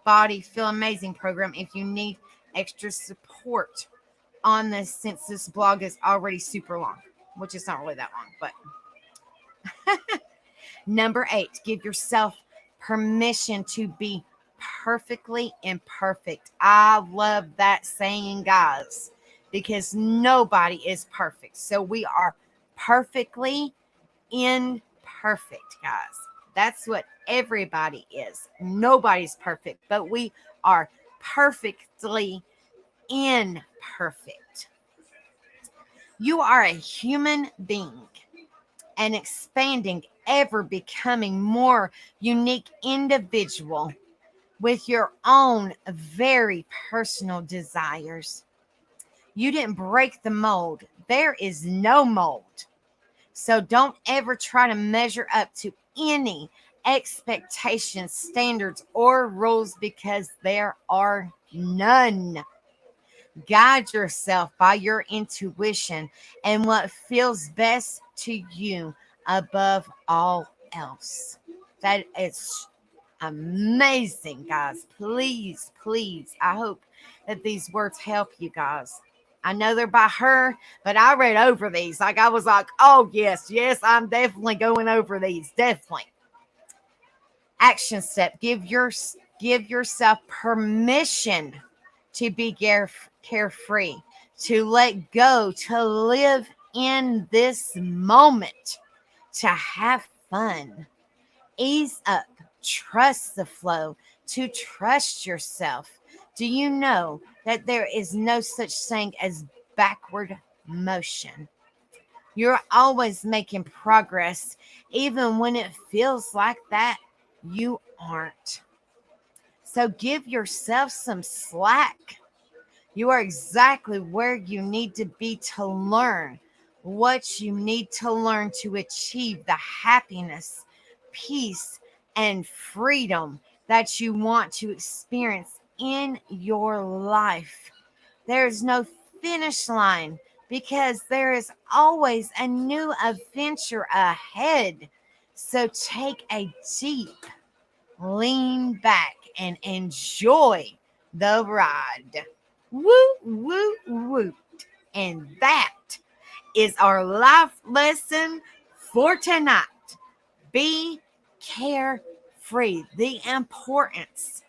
Body Feel Amazing program if you need extra support on this, since this blog is already super long, which is not really that long. But number 8, give yourself permission to be perfectly imperfect. I love that saying, guys, because nobody is perfect. So we are perfectly imperfect, guys. That's what everybody is. Nobody's perfect, but we are perfectly imperfect. You are a human being and expanding, ever becoming more unique individual with your own very personal desires. You didn't break the mold. There is no mold. So don't ever try to measure up to any expectations, standards, or rules, because there are none. Guide yourself by your intuition and what feels best to you above all else. That is amazing, guys. Please, please. I hope that these words help you guys. I know they're by her, but I read over these. Like, I was like, oh, yes, yes, I'm definitely going over these. Definitely. Action step. Give yourself permission to be carefree, to let go, to live in this moment, to have fun. Ease up, trust the flow, to trust yourself. Do you know that there is no such thing as backward motion? You're always making progress, even when it feels like that you aren't. So give yourself some slack. You are exactly where you need to be to learn what you need to learn to achieve the happiness, peace, and freedom that you want to experience in your life. There is no finish line, because there is always a new adventure ahead. So take a deep lean back and enjoy the ride. Woo, woo, woo. And that is our life lesson for tonight. Be carefree. The importance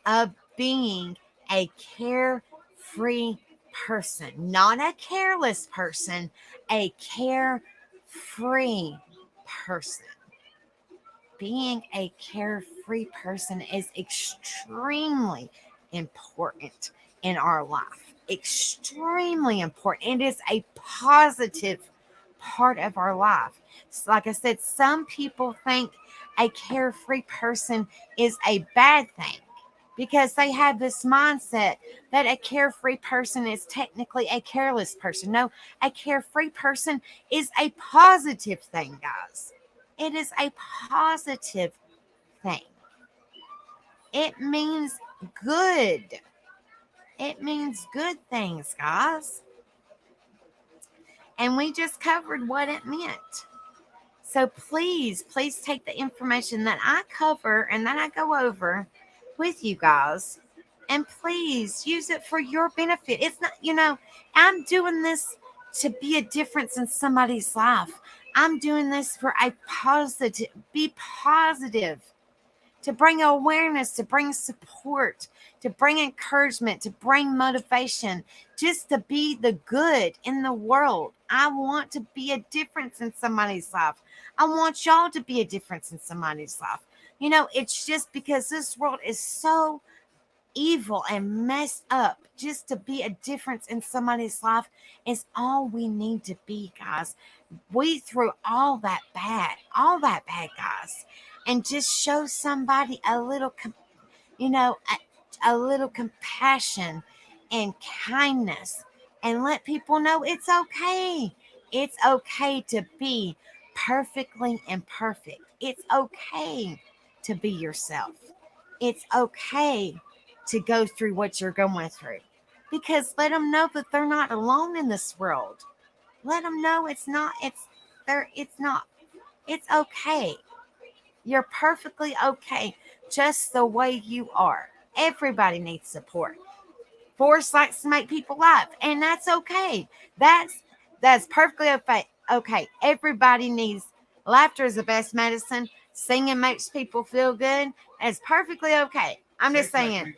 of being a carefree person, not a careless person, a carefree person. Being a carefree person is extremely important in our life. Extremely important. It is a positive part of our life. So like I said, some people think a carefree person is a bad thing, because they have this mindset that a carefree person is technically a careless person. No, a carefree person is a positive thing, guys. It is a positive thing. It means good. It means good things, guys. And we just covered what it meant. So please, please take the information that I cover and that I go over with you guys, and please use it for your benefit. It's not, I'm doing this to be a difference in somebody's life. I'm doing this for a positive, be positive, to bring awareness, to bring support, to bring encouragement, to bring motivation, just to be the good in the world. I want to be a difference in somebody's life. I want y'all to be a difference in somebody's life. It's just because this world is so evil and messed up. Just to be a difference in somebody's life is all we need to be, guys. We through all that bad, guys, and just show somebody a little, a little compassion and kindness, and let people know it's okay. It's okay to be perfectly imperfect. It's okay to be yourself. It's okay to go through what you're going through, because let them know that they're not alone in this world. Let them know it's not, it's there, it's not, it's okay. You're perfectly okay just the way you are. Everybody needs support. Force likes to make people laugh, and that's okay. That's that's perfectly okay. Okay, everybody needs laughter is the best medicine. Singing makes people feel good. It's perfectly okay. I'm just saying.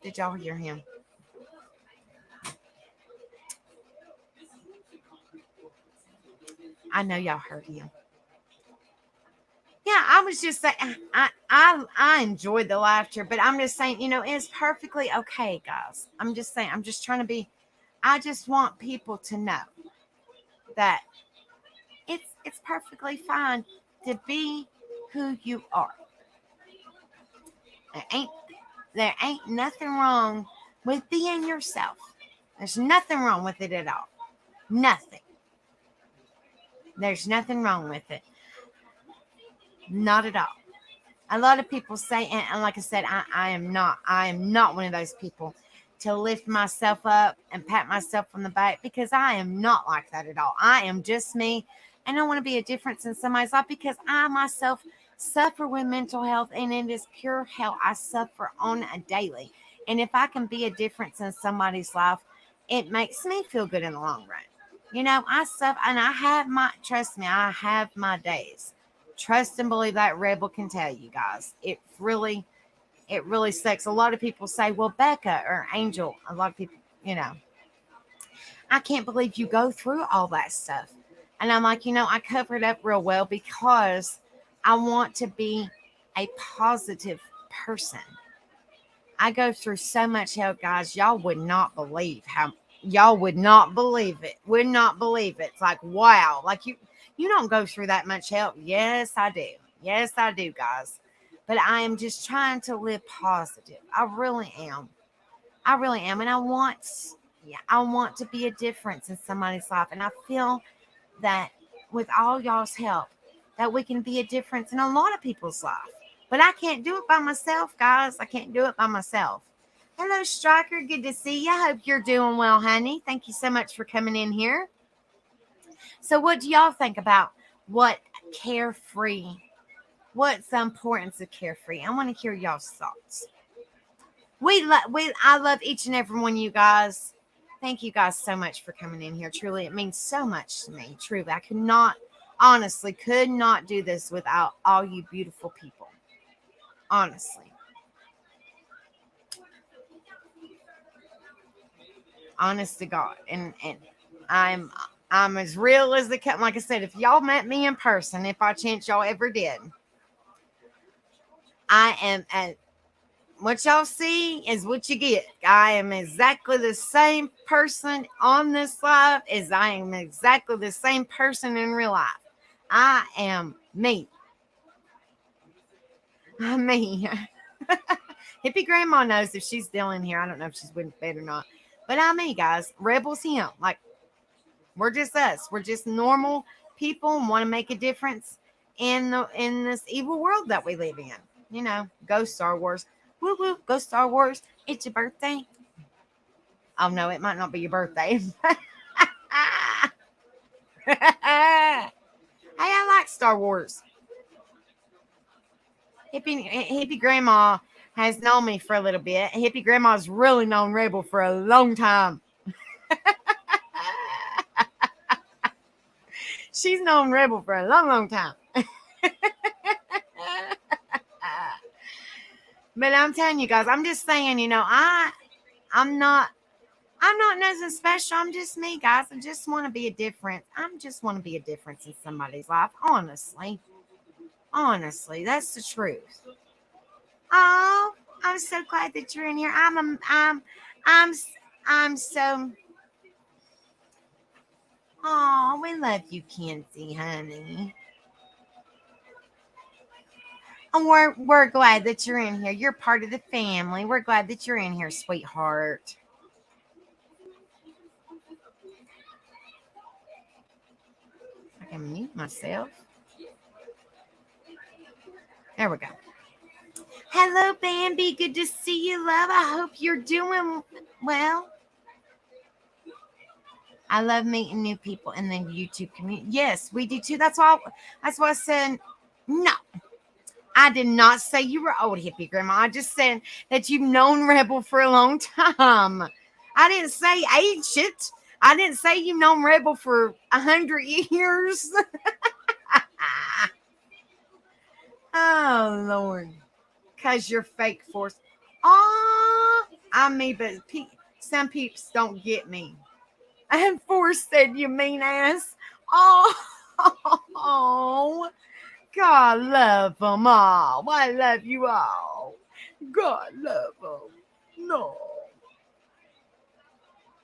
Did y'all hear him? I know y'all heard him. Yeah, I was just saying I enjoyed the laughter, but I'm just saying, it's perfectly okay, guys. I'm just saying, I'm just trying to be I just want people to know that it's perfectly fine to be who you are. There ain't there ain't nothing wrong with being yourself. There's nothing wrong with it at all. Nothing. There's nothing wrong with it. Not at all. A lot of people say, and like I said, I am not one of those people to lift myself up and pat myself on the back, because I am not like that at all. I am just me, and I want to be a difference in somebody's life, because I myself suffer with mental health, and it is pure hell. I suffer on a daily, and if I can be a difference in somebody's life, it makes me feel good in the long run. I suffer, and I have my trust me, I have my days. Trust and believe that Rebel can tell you guys. It really sucks. A lot of people say, well, Becca or Angel, a lot of people, I can't believe you go through all that stuff. And I'm like, I cover it up real well because I want to be a positive person. I go through so much hell, guys. Y'all would not believe it. Would not believe it. It's like, wow. Like you don't go through that much hell. Yes, I do. Yes, I do, guys. But I am just trying to live positive. I really am. I really am. And I want to be a difference in somebody's life. And I feel that with all y'all's help, that we can be a difference in a lot of people's life. But I can't do it by myself, guys. I can't do it by myself. Hello, Striker. Good to see you. I hope you're doing well, honey. Thank you so much for coming in here. So, what do y'all think about what carefree? What's the importance of carefree? I want to hear y'all's thoughts. I love each and every one of you guys. Thank you guys so much for coming in here. Truly, it means so much to me. Truly, I honestly, could not do this without all you beautiful people. Honestly, honest to God, and I'm I'm as real as they come. Like I said, if y'all met me in person, if by chance y'all ever did, I am at what y'all see is what you get. I am exactly the same person on this live as I am exactly the same person in real life. I am me. I'm me. Hippie grandma knows if she's still in here. I don't know if she's went to bed or not. But I'm me, guys. Rebels him. Like, we're just us. We're just normal people and want to make a difference in this evil world that we live in. Go Star Wars. Woo woo, go Star Wars. It's your birthday. Oh no, it might not be your birthday. Hey, I like Star Wars. Hippie grandma has known me for a little bit. Hippie grandma's really known Rebel for a long time. She's known Rebel for a long, long time. But I'm telling you guys, I'm just saying, I'm not nothing special. I'm just me, guys. I just want to be a difference. I just want to be a difference in somebody's life. Honestly, that's the truth. Oh, I'm so glad that you're in here. I'm, I'm so. Oh, we love you, Kenzie, honey. And we're glad that you're in here. You're part of the family. We're glad that you're in here, sweetheart. I can mute myself. There we go. Hello, Bambi. Good to see you, love. I hope you're doing well. I love meeting new people in the YouTube community. Yes, we do too. That's why I said no. I did not say you were old, hippie grandma. I just said that you've known Rebel for a long time. I didn't say ancient. I didn't say you've known Rebel for 100 years. Oh, Lord. Because you're fake force. I mean, but some peeps don't get me. And Force said, you mean ass. Oh, God love them all. I love you all. God love them. No.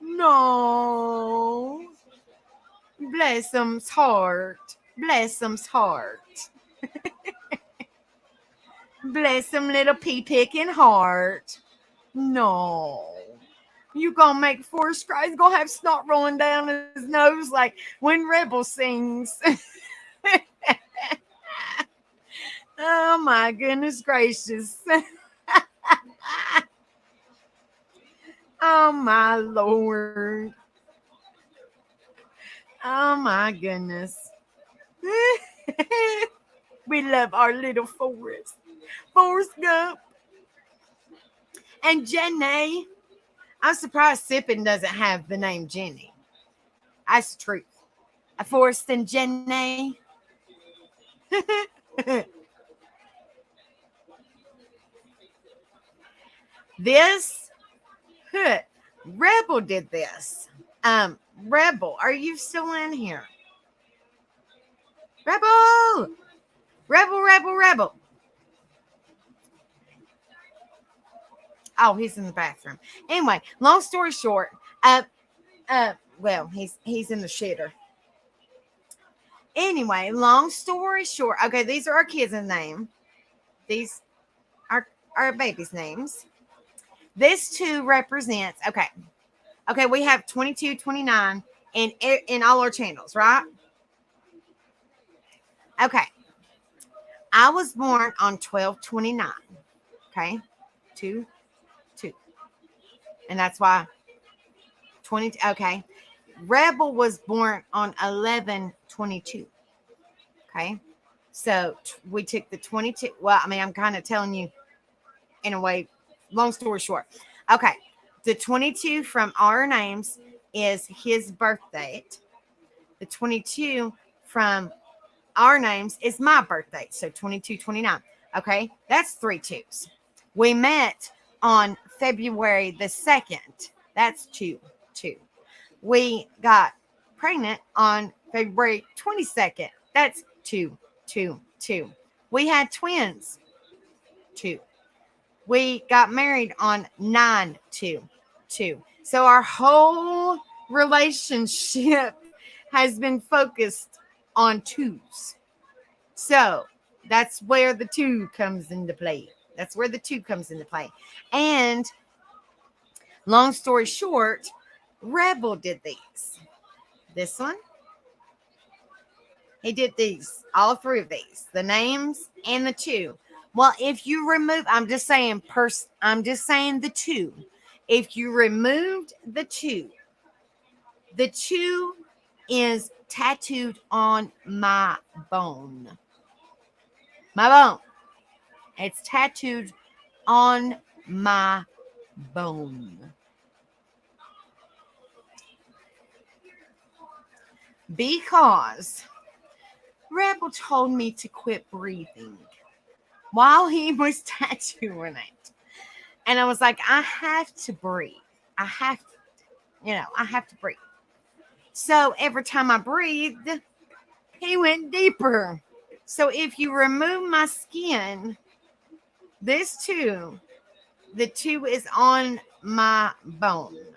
No. Bless them's heart. Bless them's heart. Bless them little pea picking heart. No. You gonna make Forrest cry. He's gonna have snot rolling down his nose like when Rebel sings. Oh my goodness gracious. Oh my Lord. Oh my goodness. We love our little Forrest. Forrest Gump. And Jenny. I'm surprised Sippin doesn't have the name Jenny. That's the truth. Forrest and Jenny. This Rebel did this. Rebel, are you still in here? Rebel! Rebel. Oh, he's in the bathroom. Anyway, long story short, well, he's in the shitter. Anyway, long story short, okay, these are our kids' name. These are our babies' names. This 2 represents, okay, we have 22, 29 in all our channels, right? Okay. I was born on 12/29. Okay. 2. And that's why 20. Okay. Rebel was born on 11/22. Okay. So we took the 22. Well, I mean, I'm kind of telling you in a way, long story short. Okay. The 22 from our names is his birth date. The 22 from our names is my birth date. So 22/29. Okay. That's 3 2s. We met on February the 2nd. That's 2. We got pregnant on February 22nd. That's 2. We had twins. 2. We got married on 9/2. So our whole relationship has been focused on 2s. So that's where the 2 comes into play. And long story short, Rebel did these. This one. He did these. All 3 of these. The names and the 2. Well, if you remove, I'm just saying the 2. If you removed the 2 is tattooed on my bone. It's tattooed on my bone. Because Rebel told me to quit breathing while he was tattooing it. And I was like, I have to breathe. I have to breathe. So every time I breathed, he went deeper. So if you remove my skin, this 2, the 2 is on my bone.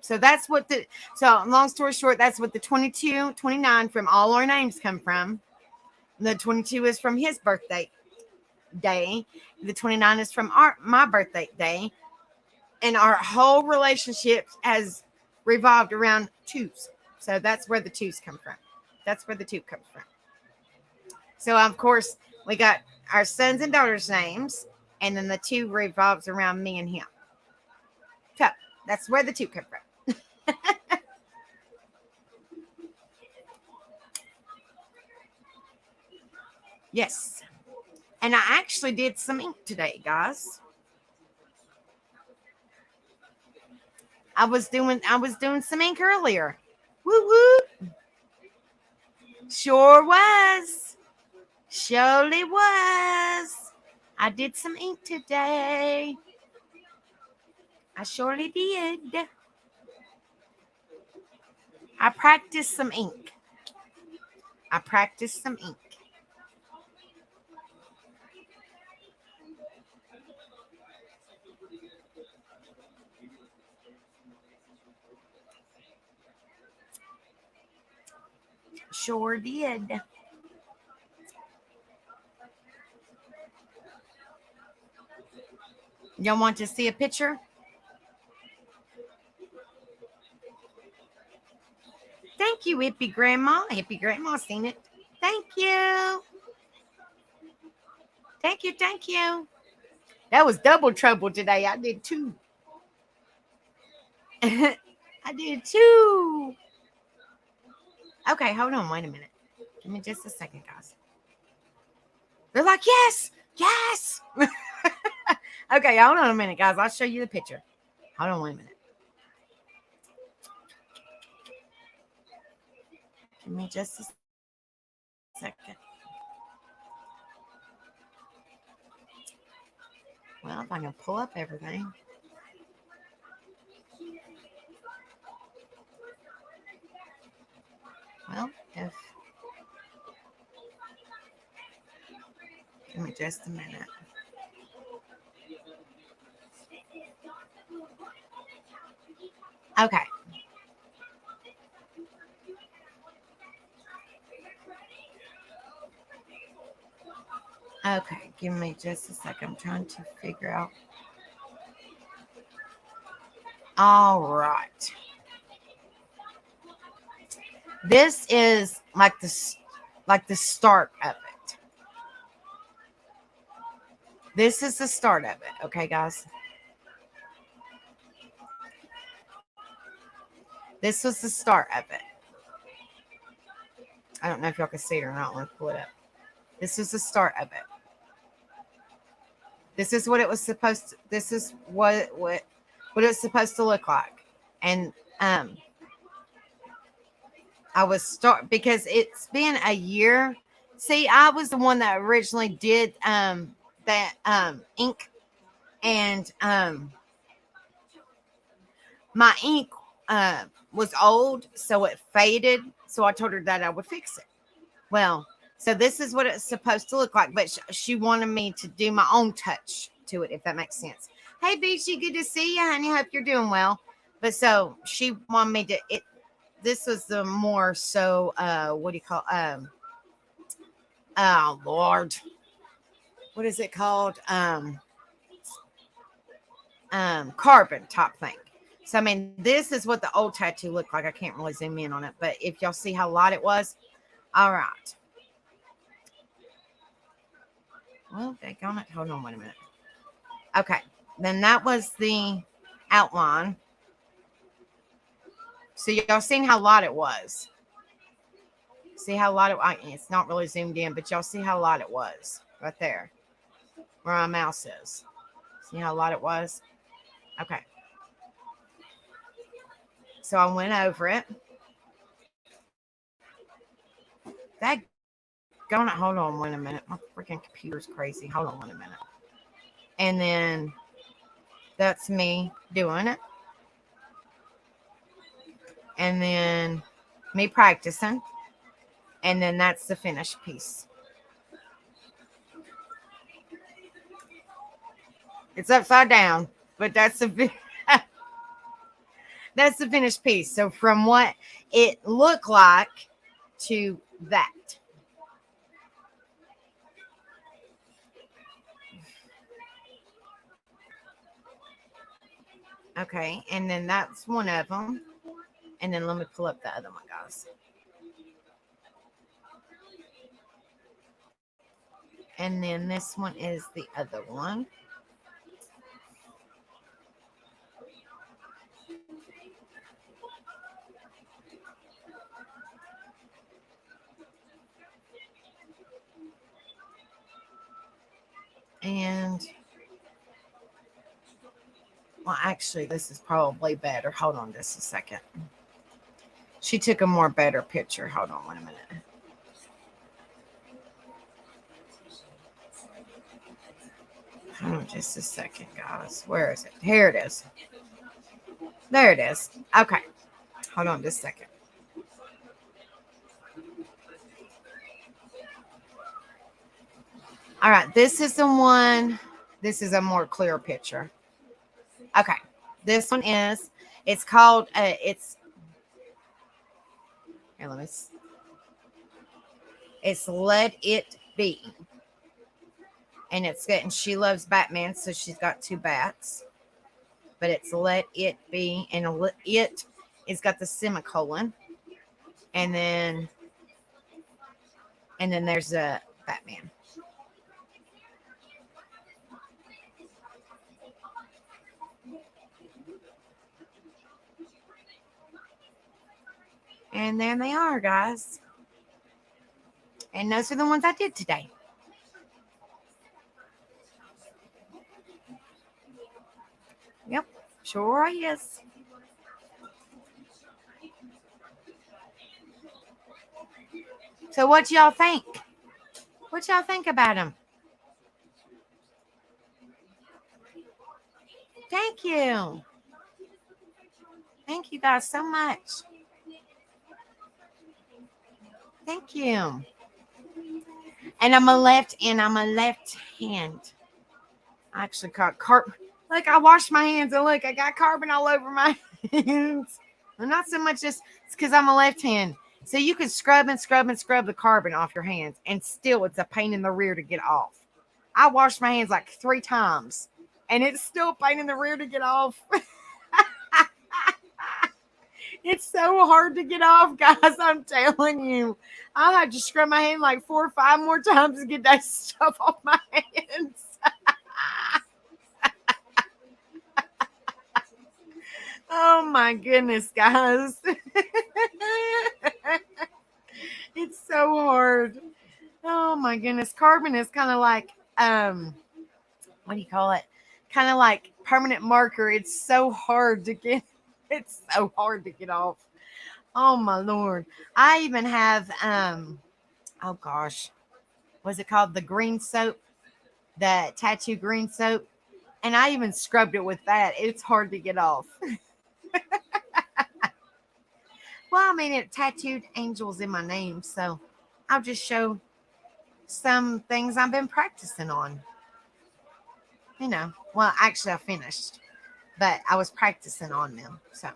So that's what so long story short, that's what the 22, 29 from all our names come from. The 22 is from his birthday day. The 29 is from my birthday day. And our whole relationship has revolved around 2s. So that's where the 2s come from. So of course we got our sons and daughters' names, and then the 2 revolves around me and him. So that's where the 2 come from. Yes. And I actually did some ink today, guys. I was doing some ink earlier. Woo woo. Sure was. Surely was. I did some ink today. I surely did. I practiced some ink. I practiced some ink. Sure did. Y'all want to see a picture? Thank you, Hippie Grandma. Hippie Grandma seen it. Thank you. Thank you. Thank you. That was double trouble today. I did 2. I did 2. Okay, hold on. Wait a minute. Give me just a second, guys. They're like, yes, yes. Okay, hold on a minute, guys. I'll show you the picture. Hold on, wait a minute. Give me just a second. Well, if I can pull up everything. Well, if give me just a minute. Okay. Okay, give me just a second. I'm trying to figure out. All right. This is like the start of it. This is the start of it. Okay, guys. This was the start of it. I don't know if y'all can see it or not. Let me pull it up. This is the start of it. This is what it was supposed to. This is what it's supposed to look like. And I was because it's been a year. See, I was the one that originally did that ink, and my ink was old, so it faded. So I told her that I would fix it. Well, so this is what it's supposed to look like, but she wanted me to do my own touch to it, if that makes sense. Hey, Beachy, good to see you, honey. Hope you're doing well. But so she wanted me to it. This was the more so what do you call oh Lord, what is it called, carbon top thing. So I mean, this is what the old tattoo looked like. I can't really zoom in on it, but if y'all see how light it was, all right. Well, they on it. Hold on, wait a minute. Okay, then that was the outline. So y'all seen how light it was. See how light it's not really zoomed in, but y'all see how light it was right there where my mouse is. See how light it was? Okay. So I went over it. That going it. Hold on, wait a minute. My freaking computer's crazy. Hold on, wait a minute. And then that's me doing it. And then me practicing. And then that's the finished piece. It's upside down, but that's the that's the finished piece. So from what it looked like to that. Okay, and then that's one of them. And then let me pull up the other one, guys. And then this one is the other one. And well, actually, this is probably better. Hold on just a second. She took a more better picture. Hold on one minute. Hold on just a second, guys. Where is it? Here it is. There it is. Okay. Hold on just a second. All right. This is the one. This is a more clear picture. Okay. This one is, it's called, here, it's Let It Be. And it's getting, she loves Batman, so she's got two bats. But it's Let It Be. And it is got the semicolon. And then there's a Batman. And there they are, guys. And those are the ones I did today. Yep, sure is. So what y'all think? What y'all think about them? Thank you. Thank you guys so much. Thank you. And I'm a left hand. I actually caught carbon. Look, I washed my hands and look, I got carbon all over my hands. Well, not so much just it's because I'm a left hand. So you can scrub and scrub and scrub the carbon off your hands, and still it's a pain in the rear to get off. I washed my hands like 3 times, and it's still a pain in the rear to get off. It's so hard to get off, guys. I'm telling you. I'll have to scrub my hand like 4 or 5 more times to get that stuff off my hands. Oh my goodness, guys. It's so hard. Oh my goodness. Carbon is kind of like, what do you call it? Kind of like permanent marker. It's so hard to get. It's so hard to get off. Oh my Lord. I even have, oh gosh, what's it called? The green soap, the tattoo green soap. And I even scrubbed it with that. It's hard to get off. Well, I mean, it tattooed angels in my name. So I'll just show some things I've been practicing on. You know, well, actually, I finished, but I was practicing on them. So.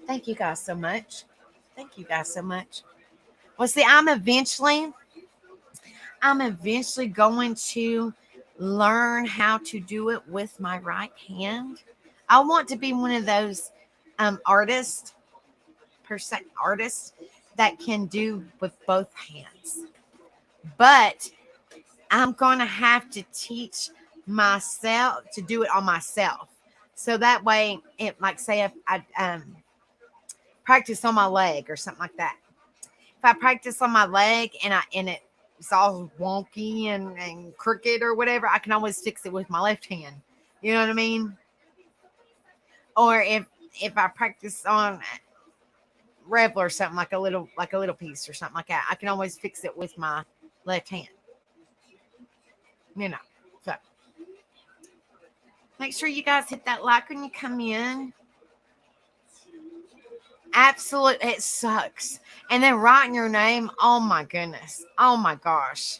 Thank you guys so much. Thank you guys so much. Well, see, I'm eventually going to learn how to do it with my right hand. I want to be one of those artists that can do with both hands. But I'm going to have to teach myself to do it on myself. So that way, it like say if I practice on my leg or something like that. If I practice on my leg and it's all wonky and crooked or whatever, I can always fix it with my left hand. You know what I mean? Or if I practice on Rebel or something like a little piece or something like that, I can always fix it with my left hand. You know. So make sure you guys hit that like when you come in. Absolutely, it sucks. And then writing your name, oh my goodness. Oh my gosh.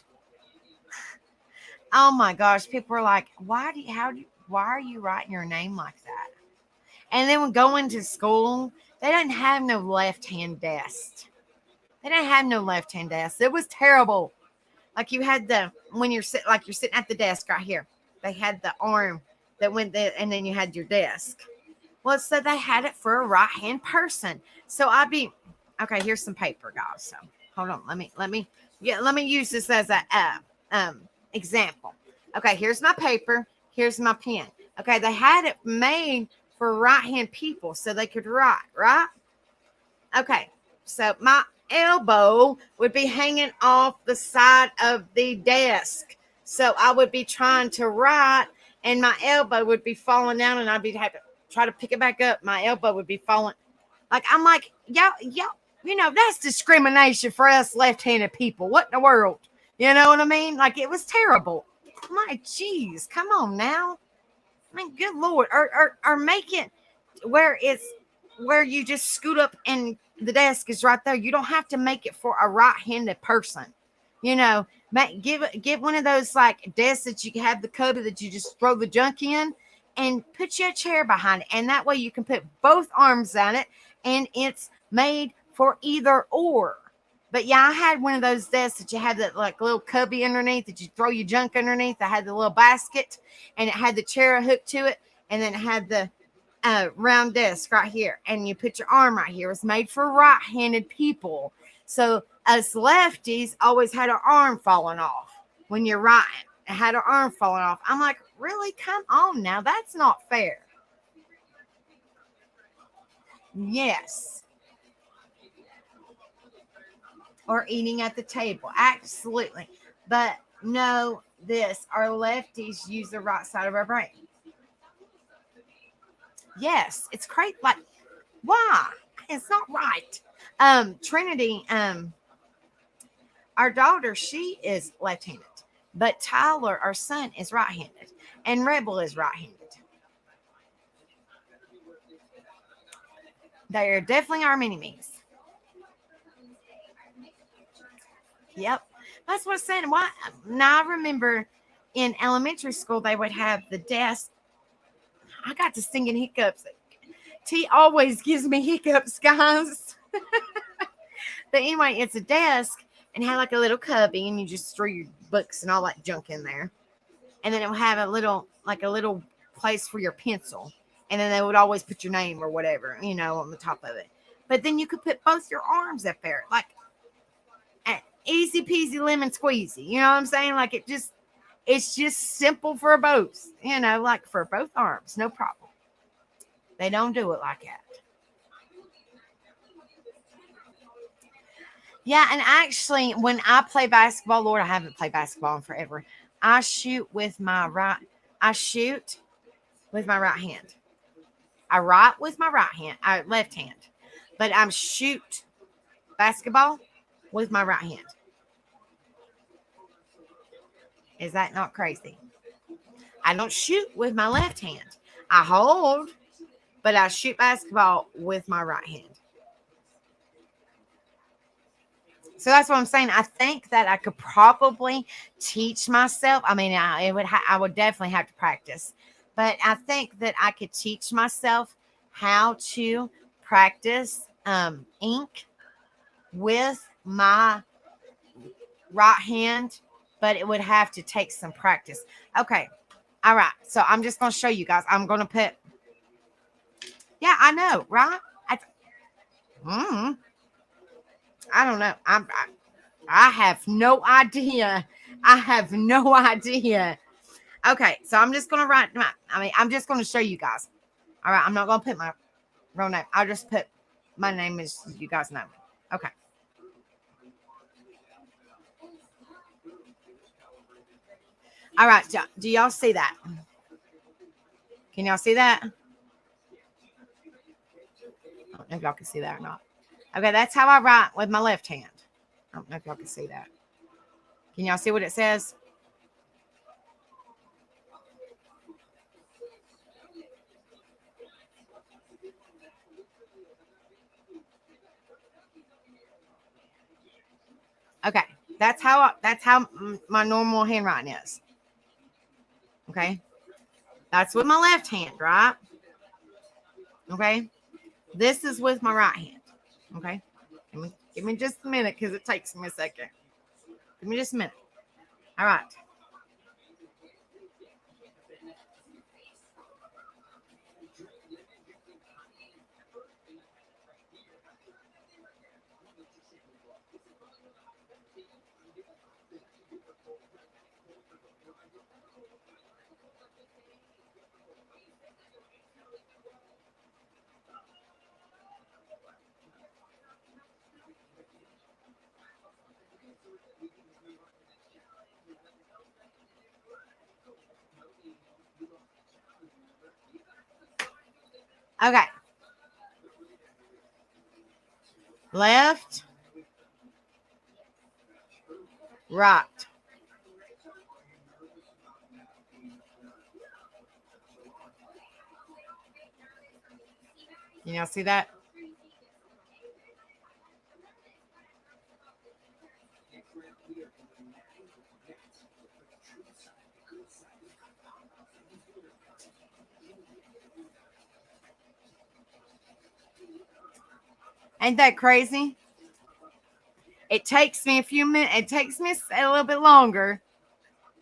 Oh my gosh. People are like, why are you writing your name like that? And then when going to school, they didn't have no left-hand desk. They didn't have no left-hand desk. It was terrible. Like you had when you're sitting at the desk right here. They had the arm that went there, and then you had your desk. Well, so they had it for a right hand person. So I'd be okay. Here's some paper, guys. So hold on. Let me use this as a example. Okay, here's my paper. Here's my pen. Okay, they had it made for right hand people so they could write, right? Okay, so my elbow would be hanging off the side of the desk. So I would be trying to write, and my elbow would be falling down, and I'd be have to try to pick it back up. My elbow would be falling. Like I'm like, y'all, that's discrimination for us left-handed people. What in the world? You know what I mean? Like it was terrible. My geez, come on now. I mean, good Lord. Or make it where it's where you just scoot up and the desk is right there. You don't have to make it for a right-handed person. Get one of those like desks that you have the cubby that you just throw the junk in, and put you a chair behind it. And that way you can put both arms on it, and it's made for either or. But yeah, I had one of those desks that you had that like little cubby underneath that you throw your junk underneath. I had the little basket, and it had the chair hooked to it, and then it had the round desk right here, and you put your arm right here. It's made for right-handed people. So us lefties always had our arm falling off when you're writing. It had our arm falling off. I'm like, really? Come on now. That's not fair. Yes. Or eating at the table. Absolutely. But know this, our lefties use the right side of our brain. Yes, it's crazy. Like, why? It's not right. Trinity, our daughter, she is left-handed. But Tyler, our son, is right-handed. And Rebel is right-handed. They are definitely our mini-me's. Yep. That's what I'm saying. Why? Now, I remember in elementary school, they would have the desk. I got to singing hiccups. T always gives me hiccups, guys. But anyway, it's a desk and it had like a little cubby, and you just throw your books and all that junk in there. And then it would have a little place for your pencil. And then they would always put your name or whatever, on the top of it. But then you could put both your arms up there. Like, easy peasy lemon squeezy. You know what I'm saying? Like it's just simple for both, like for both arms. No problem. They don't do it like that. Yeah, and actually, when I play basketball, Lord, I haven't played basketball in forever. I shoot with my right. I shoot with my right hand. I write with my left hand, but I'm shoot basketball with my right hand. Is that not crazy? I don't shoot with my left hand. I hold, but I shoot basketball with my right hand. So that's what I'm saying. I think that I could probably teach myself. I mean, I would definitely have to practice, but I think that I could teach myself how to practice ink with my right hand, but it would have to take some practice. Okay. All right. So I'm just going to show you guys. I'm going to put, yeah, I know, right? I don't know. I have no idea. I have no idea. Okay, so I'm just gonna I'm just gonna show you guys. All right, I'm not gonna put my real name. I'll just put my name as you guys know. Okay. All right, do y'all see that? Can y'all see that? I don't know if y'all can see that or not. Okay, that's how I write with my left hand. I don't know if y'all can see that. Can y'all see what it says? Okay, that's how my normal handwriting is. Okay, that's with my left hand, right? Okay, this is with my right hand. Okay, give me just a minute because it takes me a second. Give me just a minute. All right. Okay. Left, right. You all see that? Ain't that crazy? It takes me a few minutes. It takes me a little bit longer.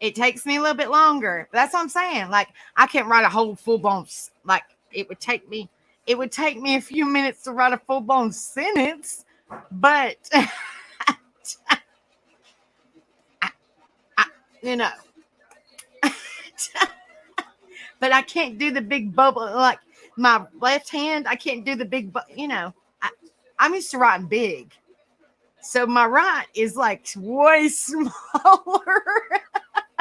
It takes me a little bit longer. That's what I'm saying. Like I can't write a whole full blown like it would take me. It would take me a few minutes to write a full blown sentence, but I, you know, but I can't do the big bubble like my left hand. I can't do the big, I'm used to writing big, so my right is like way smaller.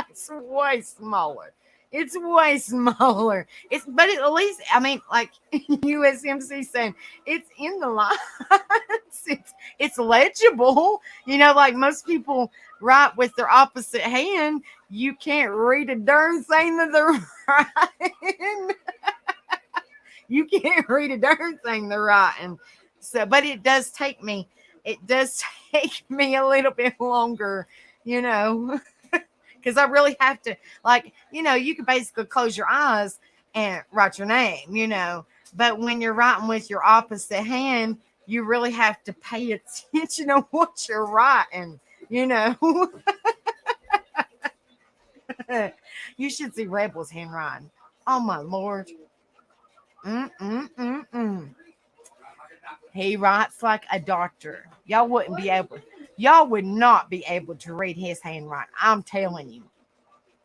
It's way smaller. It's way smaller. But at least I mean, like USMC saying it's in the lines. It's legible. Like most people write with their opposite hand. You can't read a darn thing that they're writing. You can't read a darn thing they're writing. So, but it does take me. It does take me a little bit longer. Because I really have to, like, you can basically close your eyes and write your name. But when you're writing with your opposite hand, you really have to pay attention to what you're writing. You should see Rebel's handwriting. Oh, my Lord. Mm-mm-mm-mm. He writes like a doctor. Y'all would not be able to read his handwriting. I'm telling you.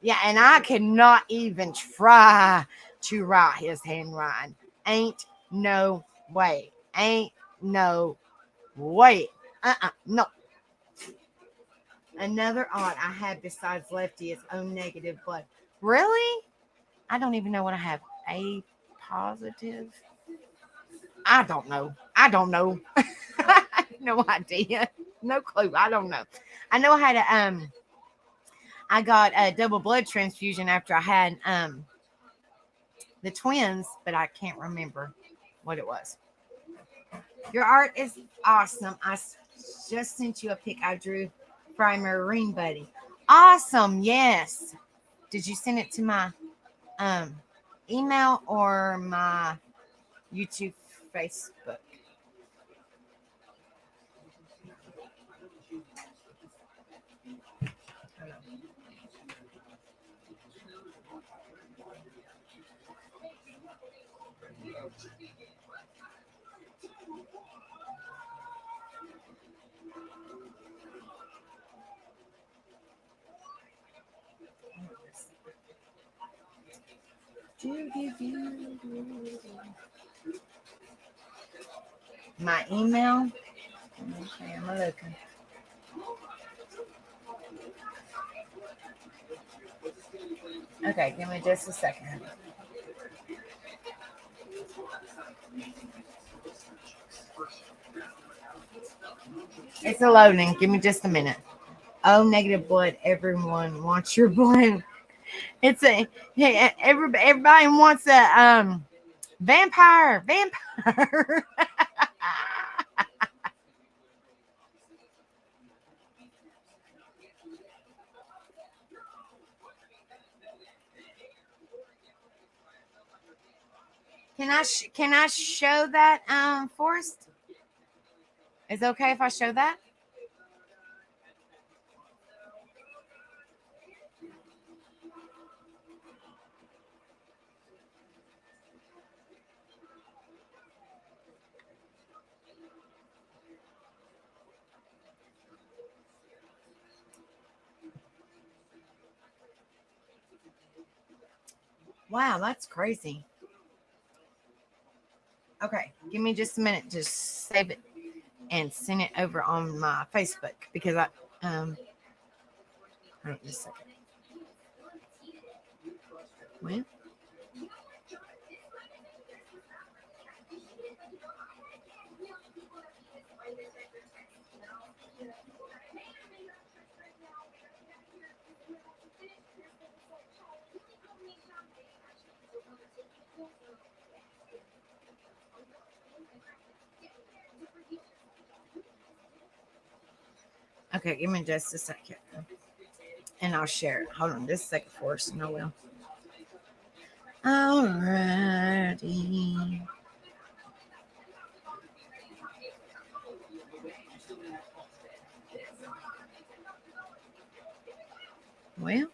Yeah, and I cannot even try to write his handwriting. Ain't no way. Ain't no way. No. Another odd I have besides lefty is O negative blood. Really? I don't even know what I have. A positive? I don't know. I don't know. I have no idea. No clue. I don't know. I know I had I got a double blood transfusion after I had the twins, but I can't remember what it was. Your art is awesome. Just sent you a pic I drew for my Marine buddy. Awesome. Yes. Did you send it to my um email or my YouTube, Facebook? My email. Okay, I'm looking. Okay, give me just a second. It's a loading. Give me just a minute. Oh, negative blood. Everyone wants your blood. It's a yeah. Everybody wants a vampire. Vampire. Can I show that Forrest? Is it okay if I show that? Wow, that's crazy. Okay, give me just a minute to save it and send it over on my Facebook because Hold on just a second. Well, okay, give me just a second. And I'll share it. Hold on just a second for us, and I will. Alrighty. Well,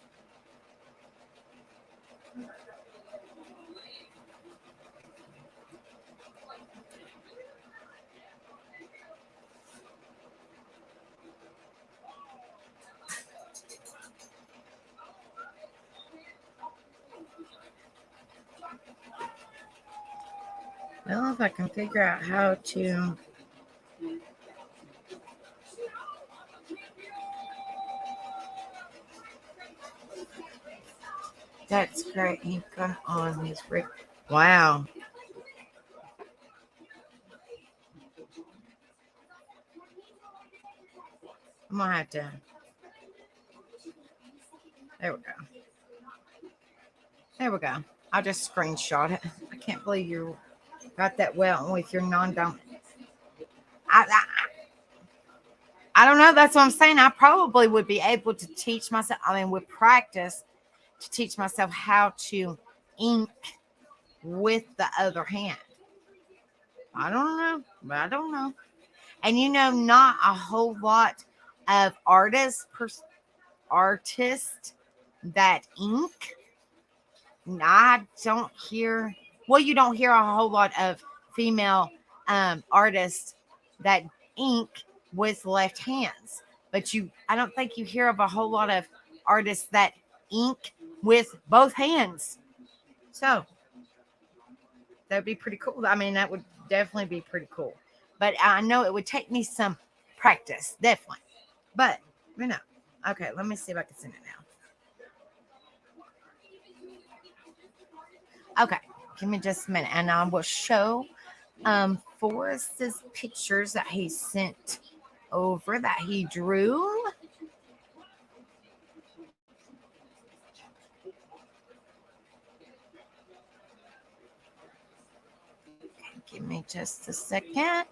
if I can figure out how to. That's great. He got on his rig. Wow. I'm gonna have to. There we go. There we go. I'll just screenshot it. I can't believe you got that well with your non-dominant. I don't know. That's what I'm saying. I probably would be able to teach myself. I mean, with practice, to teach myself how to ink with the other hand. I don't know, but I don't know. And not a whole lot of artists that ink. I don't hear. Well, you don't hear a whole lot of female artists that ink with left hands, but I don't think you hear of a whole lot of artists that ink with both hands. So that'd be pretty cool. I mean, that would definitely be pretty cool. But I know it would take me some practice, definitely. But okay, let me see if I can send it now. Okay, give me just a minute, and I will show Forrest's pictures that he sent over that he drew. Give me just a second.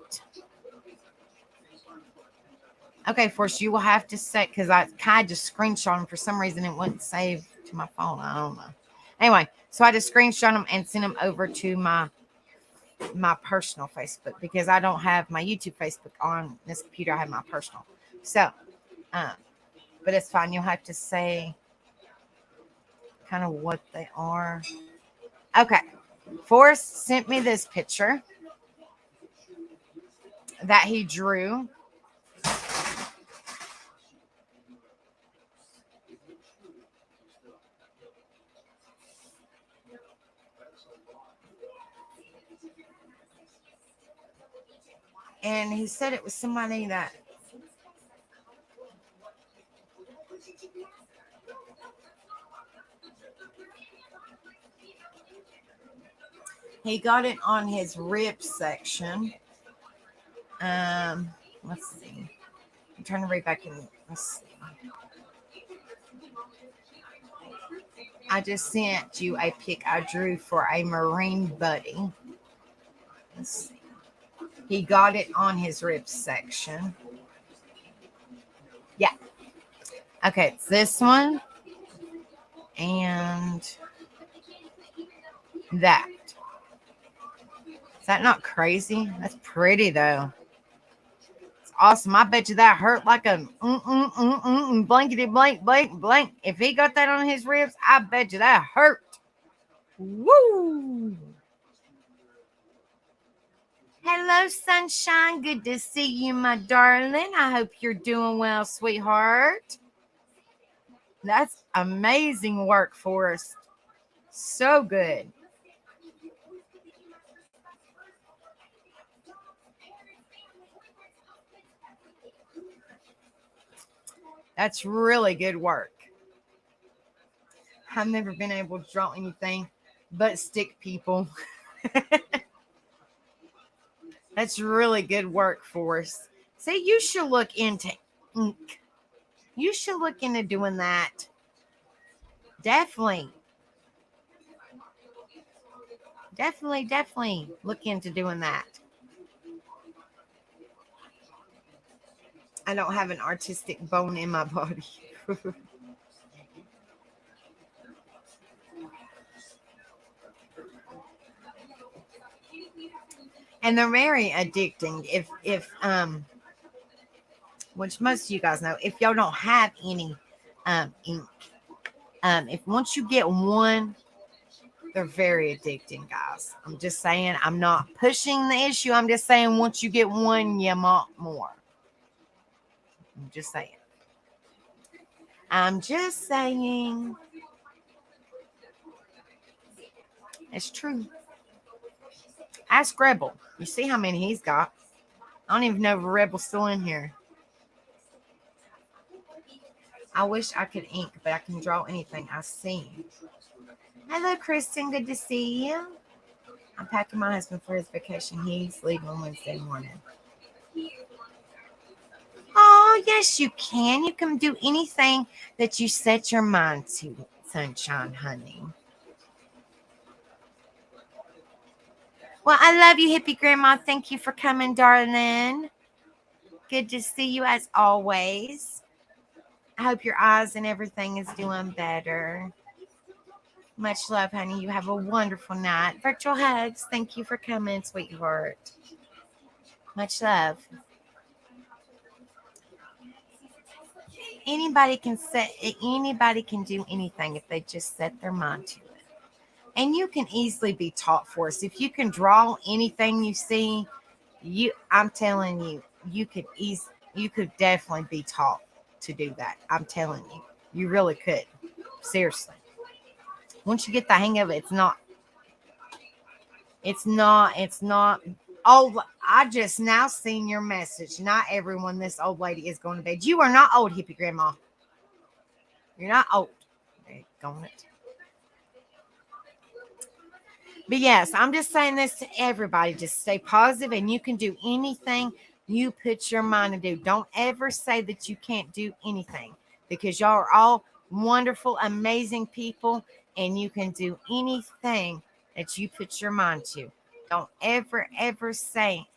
Okay, Forrest, you will have to say, because I kind of just screenshot them. For some reason, it wouldn't save to my phone. I don't know. Anyway, so I just screenshot them and sent them over to my personal Facebook, because I don't have my YouTube Facebook on this computer. I have my personal. So, but it's fine. You'll have to say kind of what they are. Okay. Forrest sent me this picture that he drew. And he said it was somebody that he got it on his rib section. Let's see. I'm trying to read back in. Let's see. I just sent you a pic I drew for a Marine buddy. Let's see. He got it on his rib section. Yeah. Okay, it's this one. And that. Is that not crazy? That's pretty, though. It's awesome. I bet you that hurt like a blankety blank blank blank. If he got that on his ribs, I bet you that hurt. Woo! Hello, sunshine. Good to see you, my darling. I hope you're doing well, sweetheart. That's amazing work, Forrest. So good. That's really good work. I've never been able to draw anything but stick people. That's really good work for us. See, you should look into ink. You should look into doing that. Definitely. Definitely look into doing that. I don't have an artistic bone in my body. And they're very addicting. If which most of you guys know, if y'all don't have any ink, if once you get one, they're very addicting, guys. I'm just saying, I'm not pushing the issue. I'm just saying, once you get one, you want more. I'm just saying. I'm just saying. It's true. Ask Rebel. You see how many he's got. I don't even know if Rebel's still in here. I wish I could ink, but I can draw anything I see. Hello, Kristen. Good to see you. I'm packing my husband for his vacation. He's leaving on Wednesday morning. Oh, yes, you can. You can do anything that you set your mind to, sunshine, honey. Well, I love you, hippie grandma. Thank you for coming, darling. Good to see you as always. I hope your eyes and everything is doing better. Much love, honey. You have a wonderful night. Virtual hugs. Thank you for coming, sweetheart. Much love. Anybody can do anything if they just set their mind to it. And you can easily be taught for us. If you can draw anything you see, I'm telling you, you could definitely be taught to do that. I'm telling you. You really could. Seriously. Once you get the hang of it, it's not. Oh, I just now seen your message. Not everyone, this old lady is going to bed. You are not old, hippie grandma. You're not old. Going it. But yes, I'm just saying this to everybody. Just stay positive and you can do anything you put your mind to do. Don't ever say that you can't do anything because y'all are all wonderful, amazing people and you can do anything that you put your mind to. Don't ever say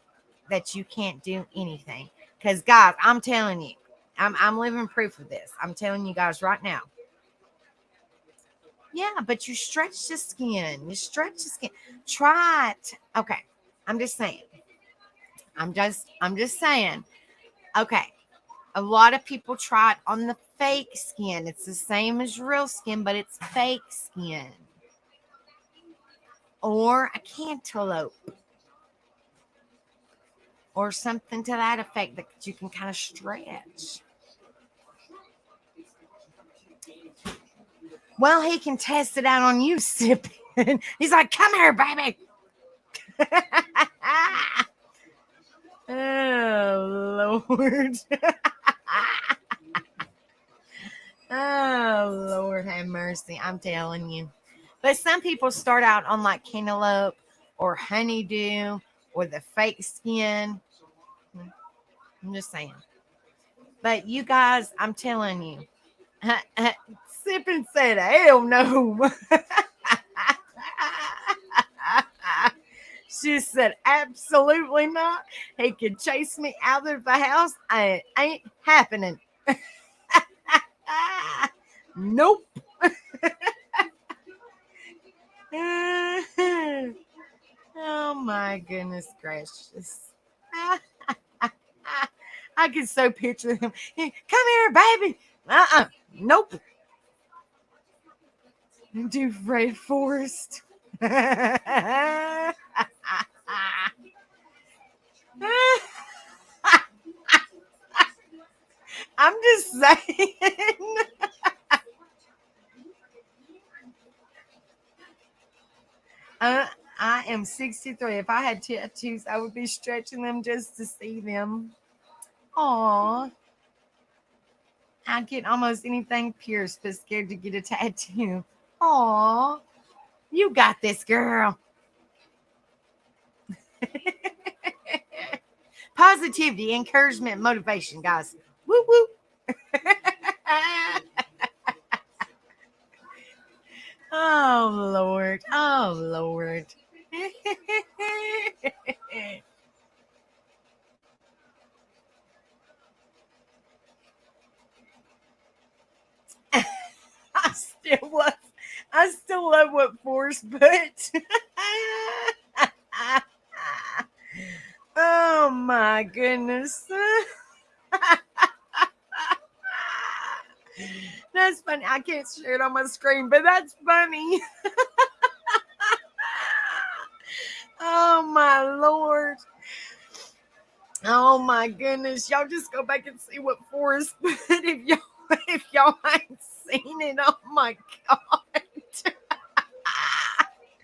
that you can't do anything. Because guys, I'm telling you, I'm living proof of this. I'm telling you guys right now. Yeah, but you stretch the skin. You stretch the skin. Try it. Okay. I'm just saying. I'm just saying. Okay. A lot of people try it on the fake skin. It's the same as real skin, but it's fake skin. Or a cantaloupe. Or something to that effect that you can kind of stretch. Well, he can test it out on you, sipping. He's like, come here, baby. Oh, Lord. Oh, Lord have mercy. I'm telling you. But some people start out on like cantaloupe or honeydew or the fake skin. I'm just saying. But you guys, I'm telling you. Sipping said, hell no. She said, absolutely not. He could chase me out of the house. It ain't happening. Nope. Oh my goodness gracious. I can so picture him. Come here, baby. Nope. Do Red Forest. I'm just saying. I am 63. If I had tattoos, I would be stretching them just to see them. Aw. I'd get almost anything pierced, but scared to get a tattoo. Aw, you got this, girl. Positivity, encouragement, motivation, guys. Woo woo. Oh, Lord. Oh, Lord. still love I still love what Forrest put. Oh my goodness. That's funny. I can't share it on my screen, but that's funny. Oh my Lord. Oh my goodness. Y'all just go back and see what Forrest put if y'all ain't seen it. Oh my God.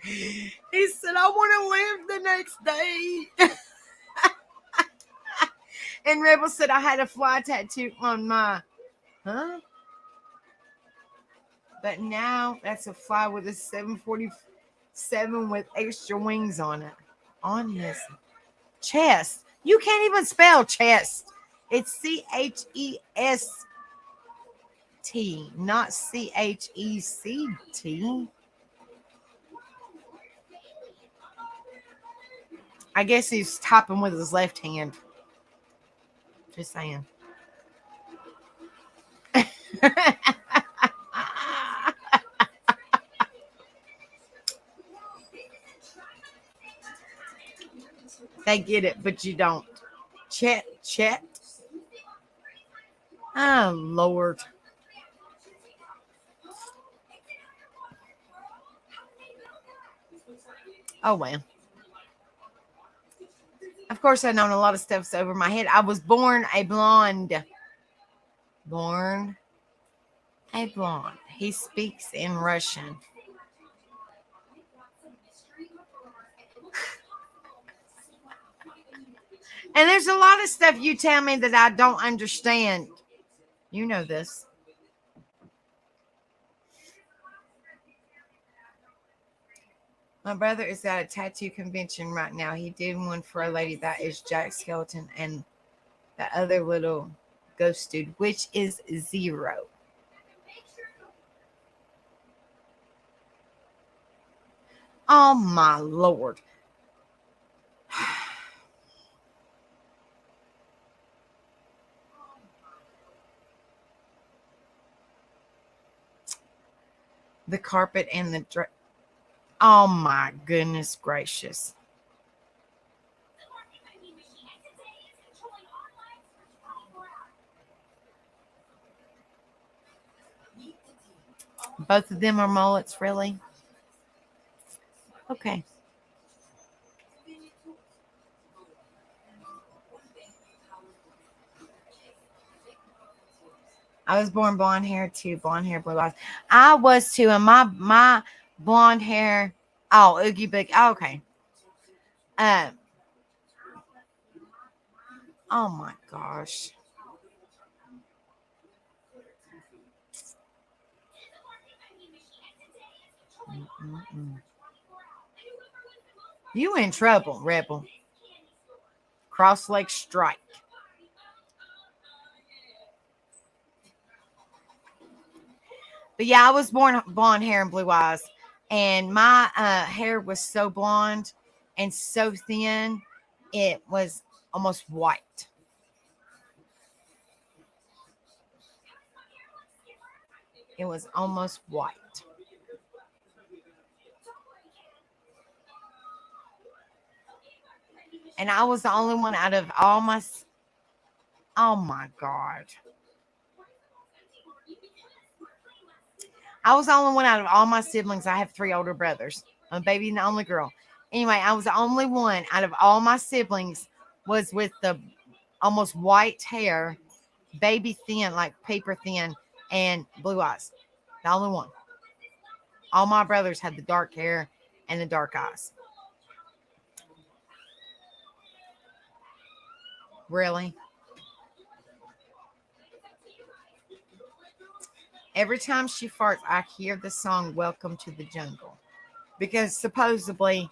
He said, I want to live the next day. And Rebel said I had a fly tattoo on my, huh? But now that's a fly with a 747 with extra wings on it. On his chest. You can't even spell chest. It's CHEST, not CHECT. I guess he's typing with his left hand. Just saying. They get it, but you don't. Chet. Oh, Lord. Oh, well. Of course, I've known a lot of stuff's over my head. I was born a blonde. Born a blonde. He speaks in Russian. And there's a lot of stuff you tell me that I don't understand. You know this. My brother is at a tattoo convention right now. He did one for a lady that is Jack Skeleton and the other little ghost dude, which is Zero. Oh my Lord. The carpet and the oh my goodness gracious. Both of them are mullets, really? Okay. I was born blonde hair too, blonde hair, blue eyes. I was too, and my blonde hair. Oh, Oogie Boogie. Oh, okay. Uh, oh my gosh. Mm-mm-mm. You in trouble, Rebel. Cross leg strike. But yeah, I was born blonde hair and blue eyes, and my hair was so blonde and so thin, it was almost white. It was almost white. And I was the only one out of all my. Oh my God. I was the only one out of all my siblings. I have three older brothers. I'm a baby and the only girl. Anyway, I was the only one out of all my siblings was with the almost white hair, baby thin, like paper thin, and blue eyes. The only one. All my brothers had the dark hair and the dark eyes. Really? Every time she farts, I hear the song "Welcome to the Jungle," because supposedly,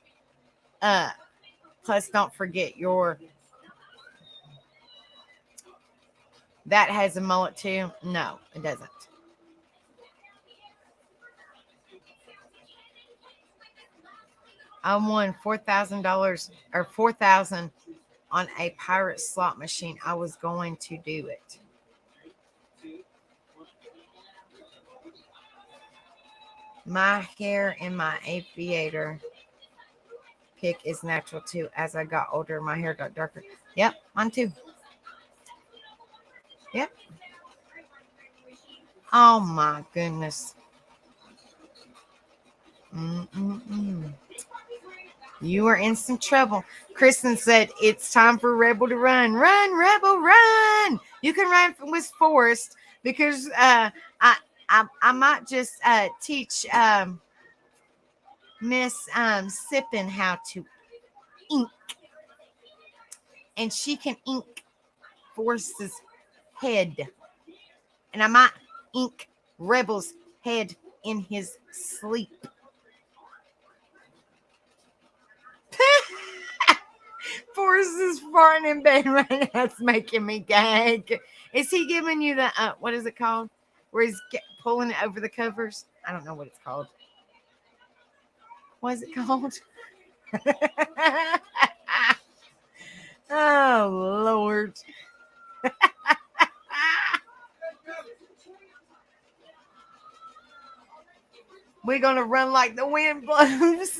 uh, plus don't forget that has a mullet too. No, it doesn't. I won $4,000 or 4,000 on a pirate slot machine. I was going to do it. My hair in my aviator pick is natural too. As I got older, my hair got darker. Yep, mine too. Yep. Oh my goodness. Mm-mm-mm. You are in some trouble. Kristen said it's time for Rebel to run. Run, Rebel, run! You can run with Forrest because I might just teach Miss Sippin how to ink, and she can ink Forrest's head, and I might ink Rebel's head in his sleep. Forrest is farting in bed right now. That's making me gag. Is he giving you the what is it called? Where he's pulling it over the covers? I don't know what it's called. What is it called? Oh Lord. We're gonna run like the wind blows.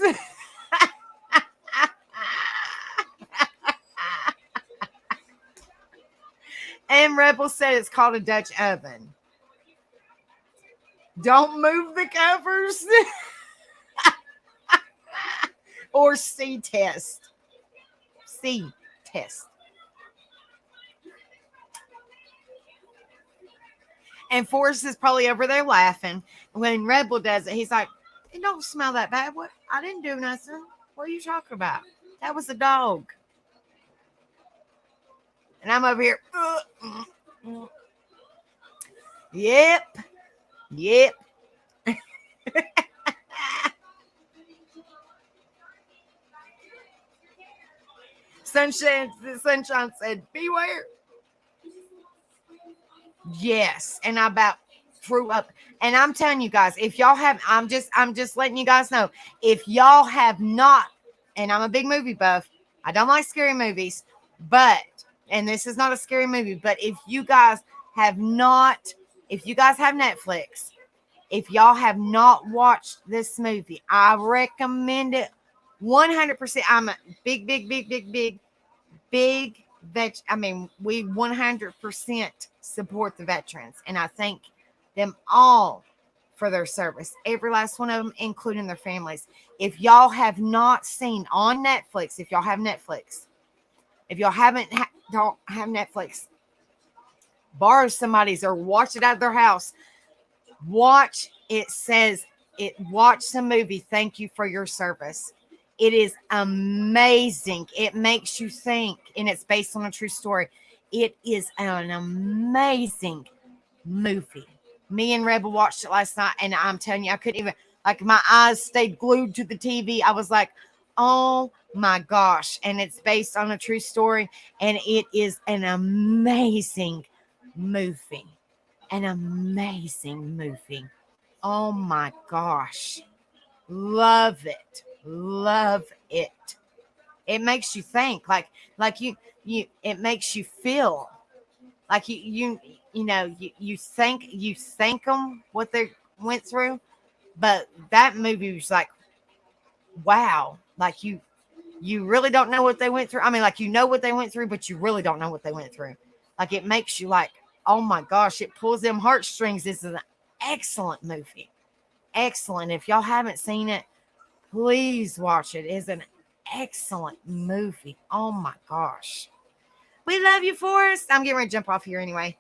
And Rebel said it's called a Dutch oven. Don't move the covers. Or C test. C test. And Forrest is probably over there laughing. When Rebel does it, he's like, it don't smell that bad. What? I didn't do nothing. What are you talking about? That was a dog. And I'm over here. Yep. Yep. Sunshine said, beware. Yes. And I about threw up. And I'm telling you guys, if y'all have, I'm just letting you guys know, if y'all have not, and I'm a big movie buff, I don't like scary movies, but, and this is not a scary movie, but if you guys have Netflix, if y'all have not watched this movie, I recommend it 100%. I'm a big we 100% support the veterans, and I thank them all for their service. Every last one of them, including their families. If y'all have not seen on Netflix, if y'all have Netflix, if y'all don't have Netflix, borrow somebody's or watch it at their house. Watch it. Watch the movie. Thank you for your service. It is amazing. It makes you think, and it's based on a true story. It is an amazing movie. Me and Rebel watched it last night, and I'm telling you, I couldn't even, like, my eyes stayed glued to the TV. I was like, oh my gosh. And it's based on a true story, and it is an amazing movie. An amazing movie. Oh my gosh. Love it. Love it. It makes you think, like it makes you feel like you think them what they went through, but that movie was like, wow, like you really don't know what they went through. I mean, like, you know what they went through, but you really don't know what they went through. Like, it makes you like, oh my gosh, it pulls them heartstrings. This is an excellent movie. Excellent. If y'all haven't seen it, please watch it. It's an excellent movie. Oh my gosh. We love you, Forrest. I'm getting ready to jump off here anyway.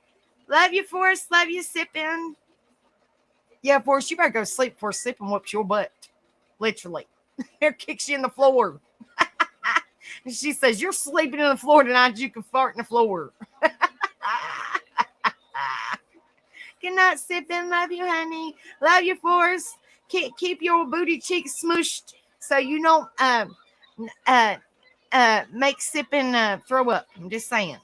Love you, Forrest. Love you, Sippin'. Yeah, Forrest, you better go sleep before Sippin' whoops your butt. Literally. It kicks you in the floor. She says, you're sleeping on the floor tonight. You can fart in the floor. Good night, sipping. Love you, honey. Love you, Forrest. Keep your booty cheeks smooshed so you don't make sipping throw up. I'm just saying.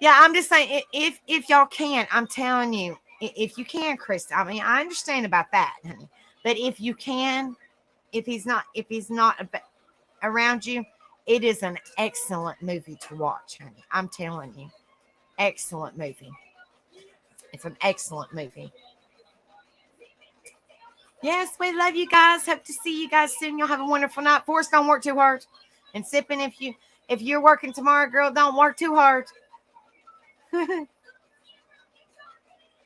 Yeah, I'm just saying if y'all can, I'm telling you, if you can, Krista. I mean, I understand about that, honey. But if you can, if he's not around you, it is an excellent movie to watch, honey. I'm telling you. Excellent movie. It's an excellent movie. Yes, we love you guys. Hope to see you guys soon. You'll have a wonderful night. Forrest, don't work too hard. And sipping, if you're working tomorrow, girl, don't work too hard.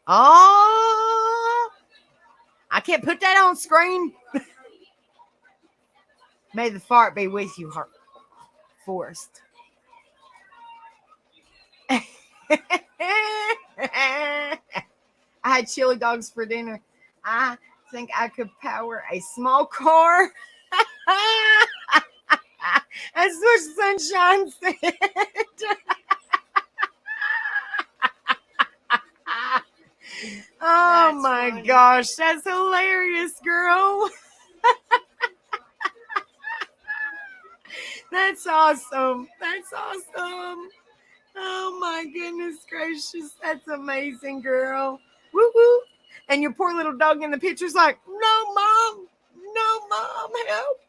Oh, I can't put that on screen. May the fart be with you, Forrest. I had chili dogs for dinner. I think I could power a small car. That's what Sunshine said. Oh my funny. Gosh, that's hilarious, girl. That's awesome. That's awesome. Oh my goodness gracious. That's amazing, girl. Woo woo. And your poor little dog in the picture's like, no, mom. No, mom, help.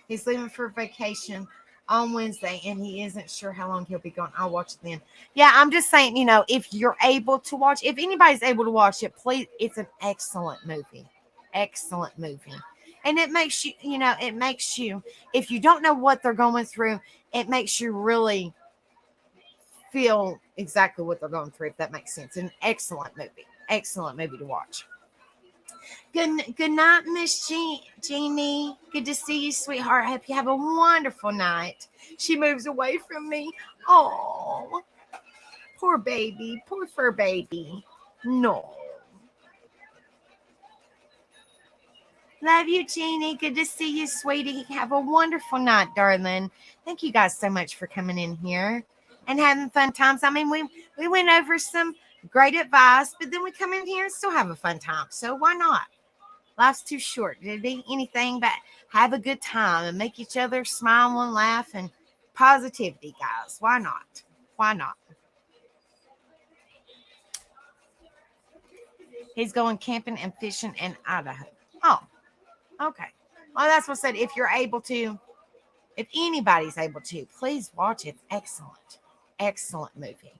He's leaving for vacation on Wednesday, and he isn't sure how long he'll be gone. I'll watch it then. Yeah, I'm just saying, if you're able to watch, if anybody's able to watch it, please, it's an excellent movie. Excellent movie. And it makes you, if you don't know what they're going through, it makes you really feel exactly what they're going through, if that makes sense. An excellent movie. Excellent movie to watch. Good night, Miss Jeannie. Good to see you, sweetheart. I hope you have a wonderful night. She moves away from me. Oh, poor baby. Poor fur baby. No. Love you, Jeannie. Good to see you, sweetie. Have a wonderful night, darling. Thank you guys so much for coming in here and having fun times. I mean, we went over some great advice, but then we come in here and still have a fun time. So why not? Life's too short to be anything but have a good time and make each other smile and laugh and positivity, guys. Why not? Why not? He's going camping and fishing in Idaho. Oh, okay. Well, that's what I said. If you're able to, if anybody's able to, please watch it. Excellent. Excellent movie.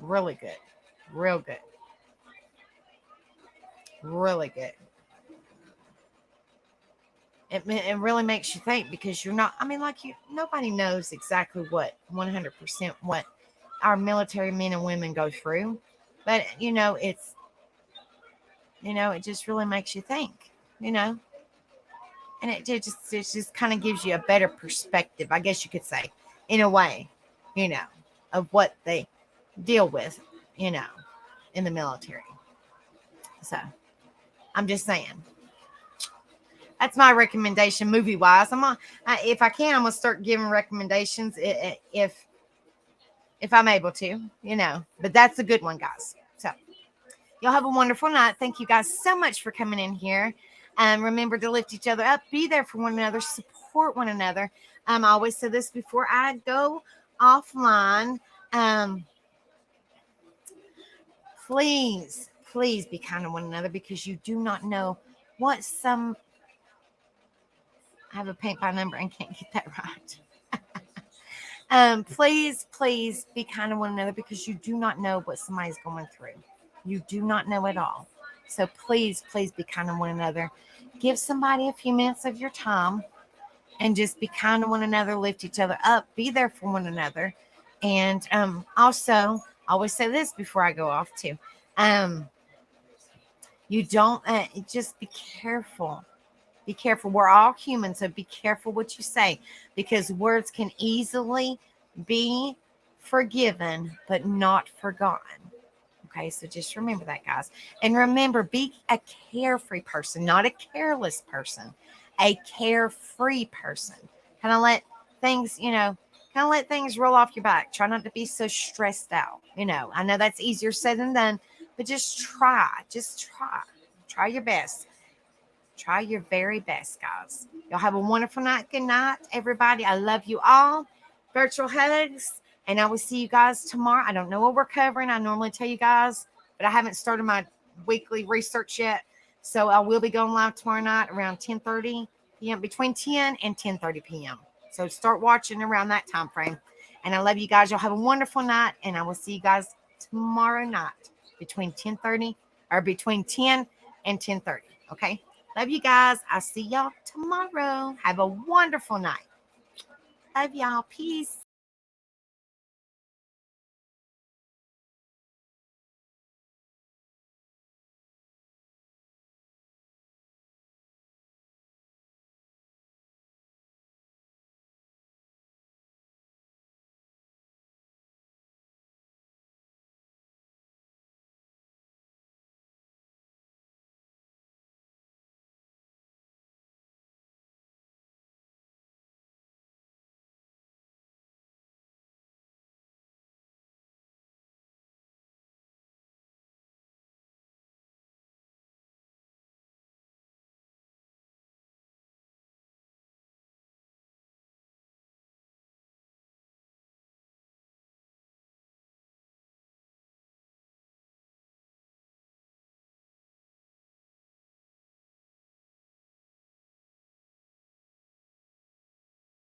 Really good. Real good. Really good. It really makes you think, because you're not, nobody knows exactly what 100% what our military men and women go through. But, it just really makes you think, and it just kind of gives you a better perspective, I guess you could say, in a way, of what they deal with, in the military. So I'm just saying. That's my recommendation, movie wise. If I can, I'm gonna start giving recommendations if I'm able to, But that's a good one, guys. So y'all have a wonderful night. Thank you guys so much for coming in here. Remember to lift each other up, be there for one another, support one another. I always say this before I go offline. Please be kind to one another, because you do not know what I have a paint by number and can't get that right. Please be kind to one another, because you do not know what somebody's going through. You do not know at all. So please be kind to one another. Give somebody a few minutes of your time and just be kind to one another. Lift each other up. Be there for one another. And also, I always say this before I go off too. You don't just be careful. Be careful. We're all human, so be careful what you say, because words can easily be forgiven but not forgotten. Okay, so just remember that, guys. And remember, be a carefree person, not a careless person, a carefree person. Kind of let things, kind of let things roll off your back. Try not to be so stressed out. I know that's easier said than done, but just try. Just try. Try your best. Try your very best, guys. Y'all have a wonderful night. Good night, everybody. I love you all. Virtual hugs. And I will see you guys tomorrow. I don't know what we're covering. I normally tell you guys, but I haven't started my weekly research yet. So I will be going live tomorrow night around 10:30 p.m., between 10 and 10:30 p.m. So start watching around that time frame. And I love you guys. Y'all have a wonderful night. And I will see you guys tomorrow night between 10:30 or between 10 and 10:30. Okay. Love you guys. I'll see y'all tomorrow. Have a wonderful night. Love y'all. Peace.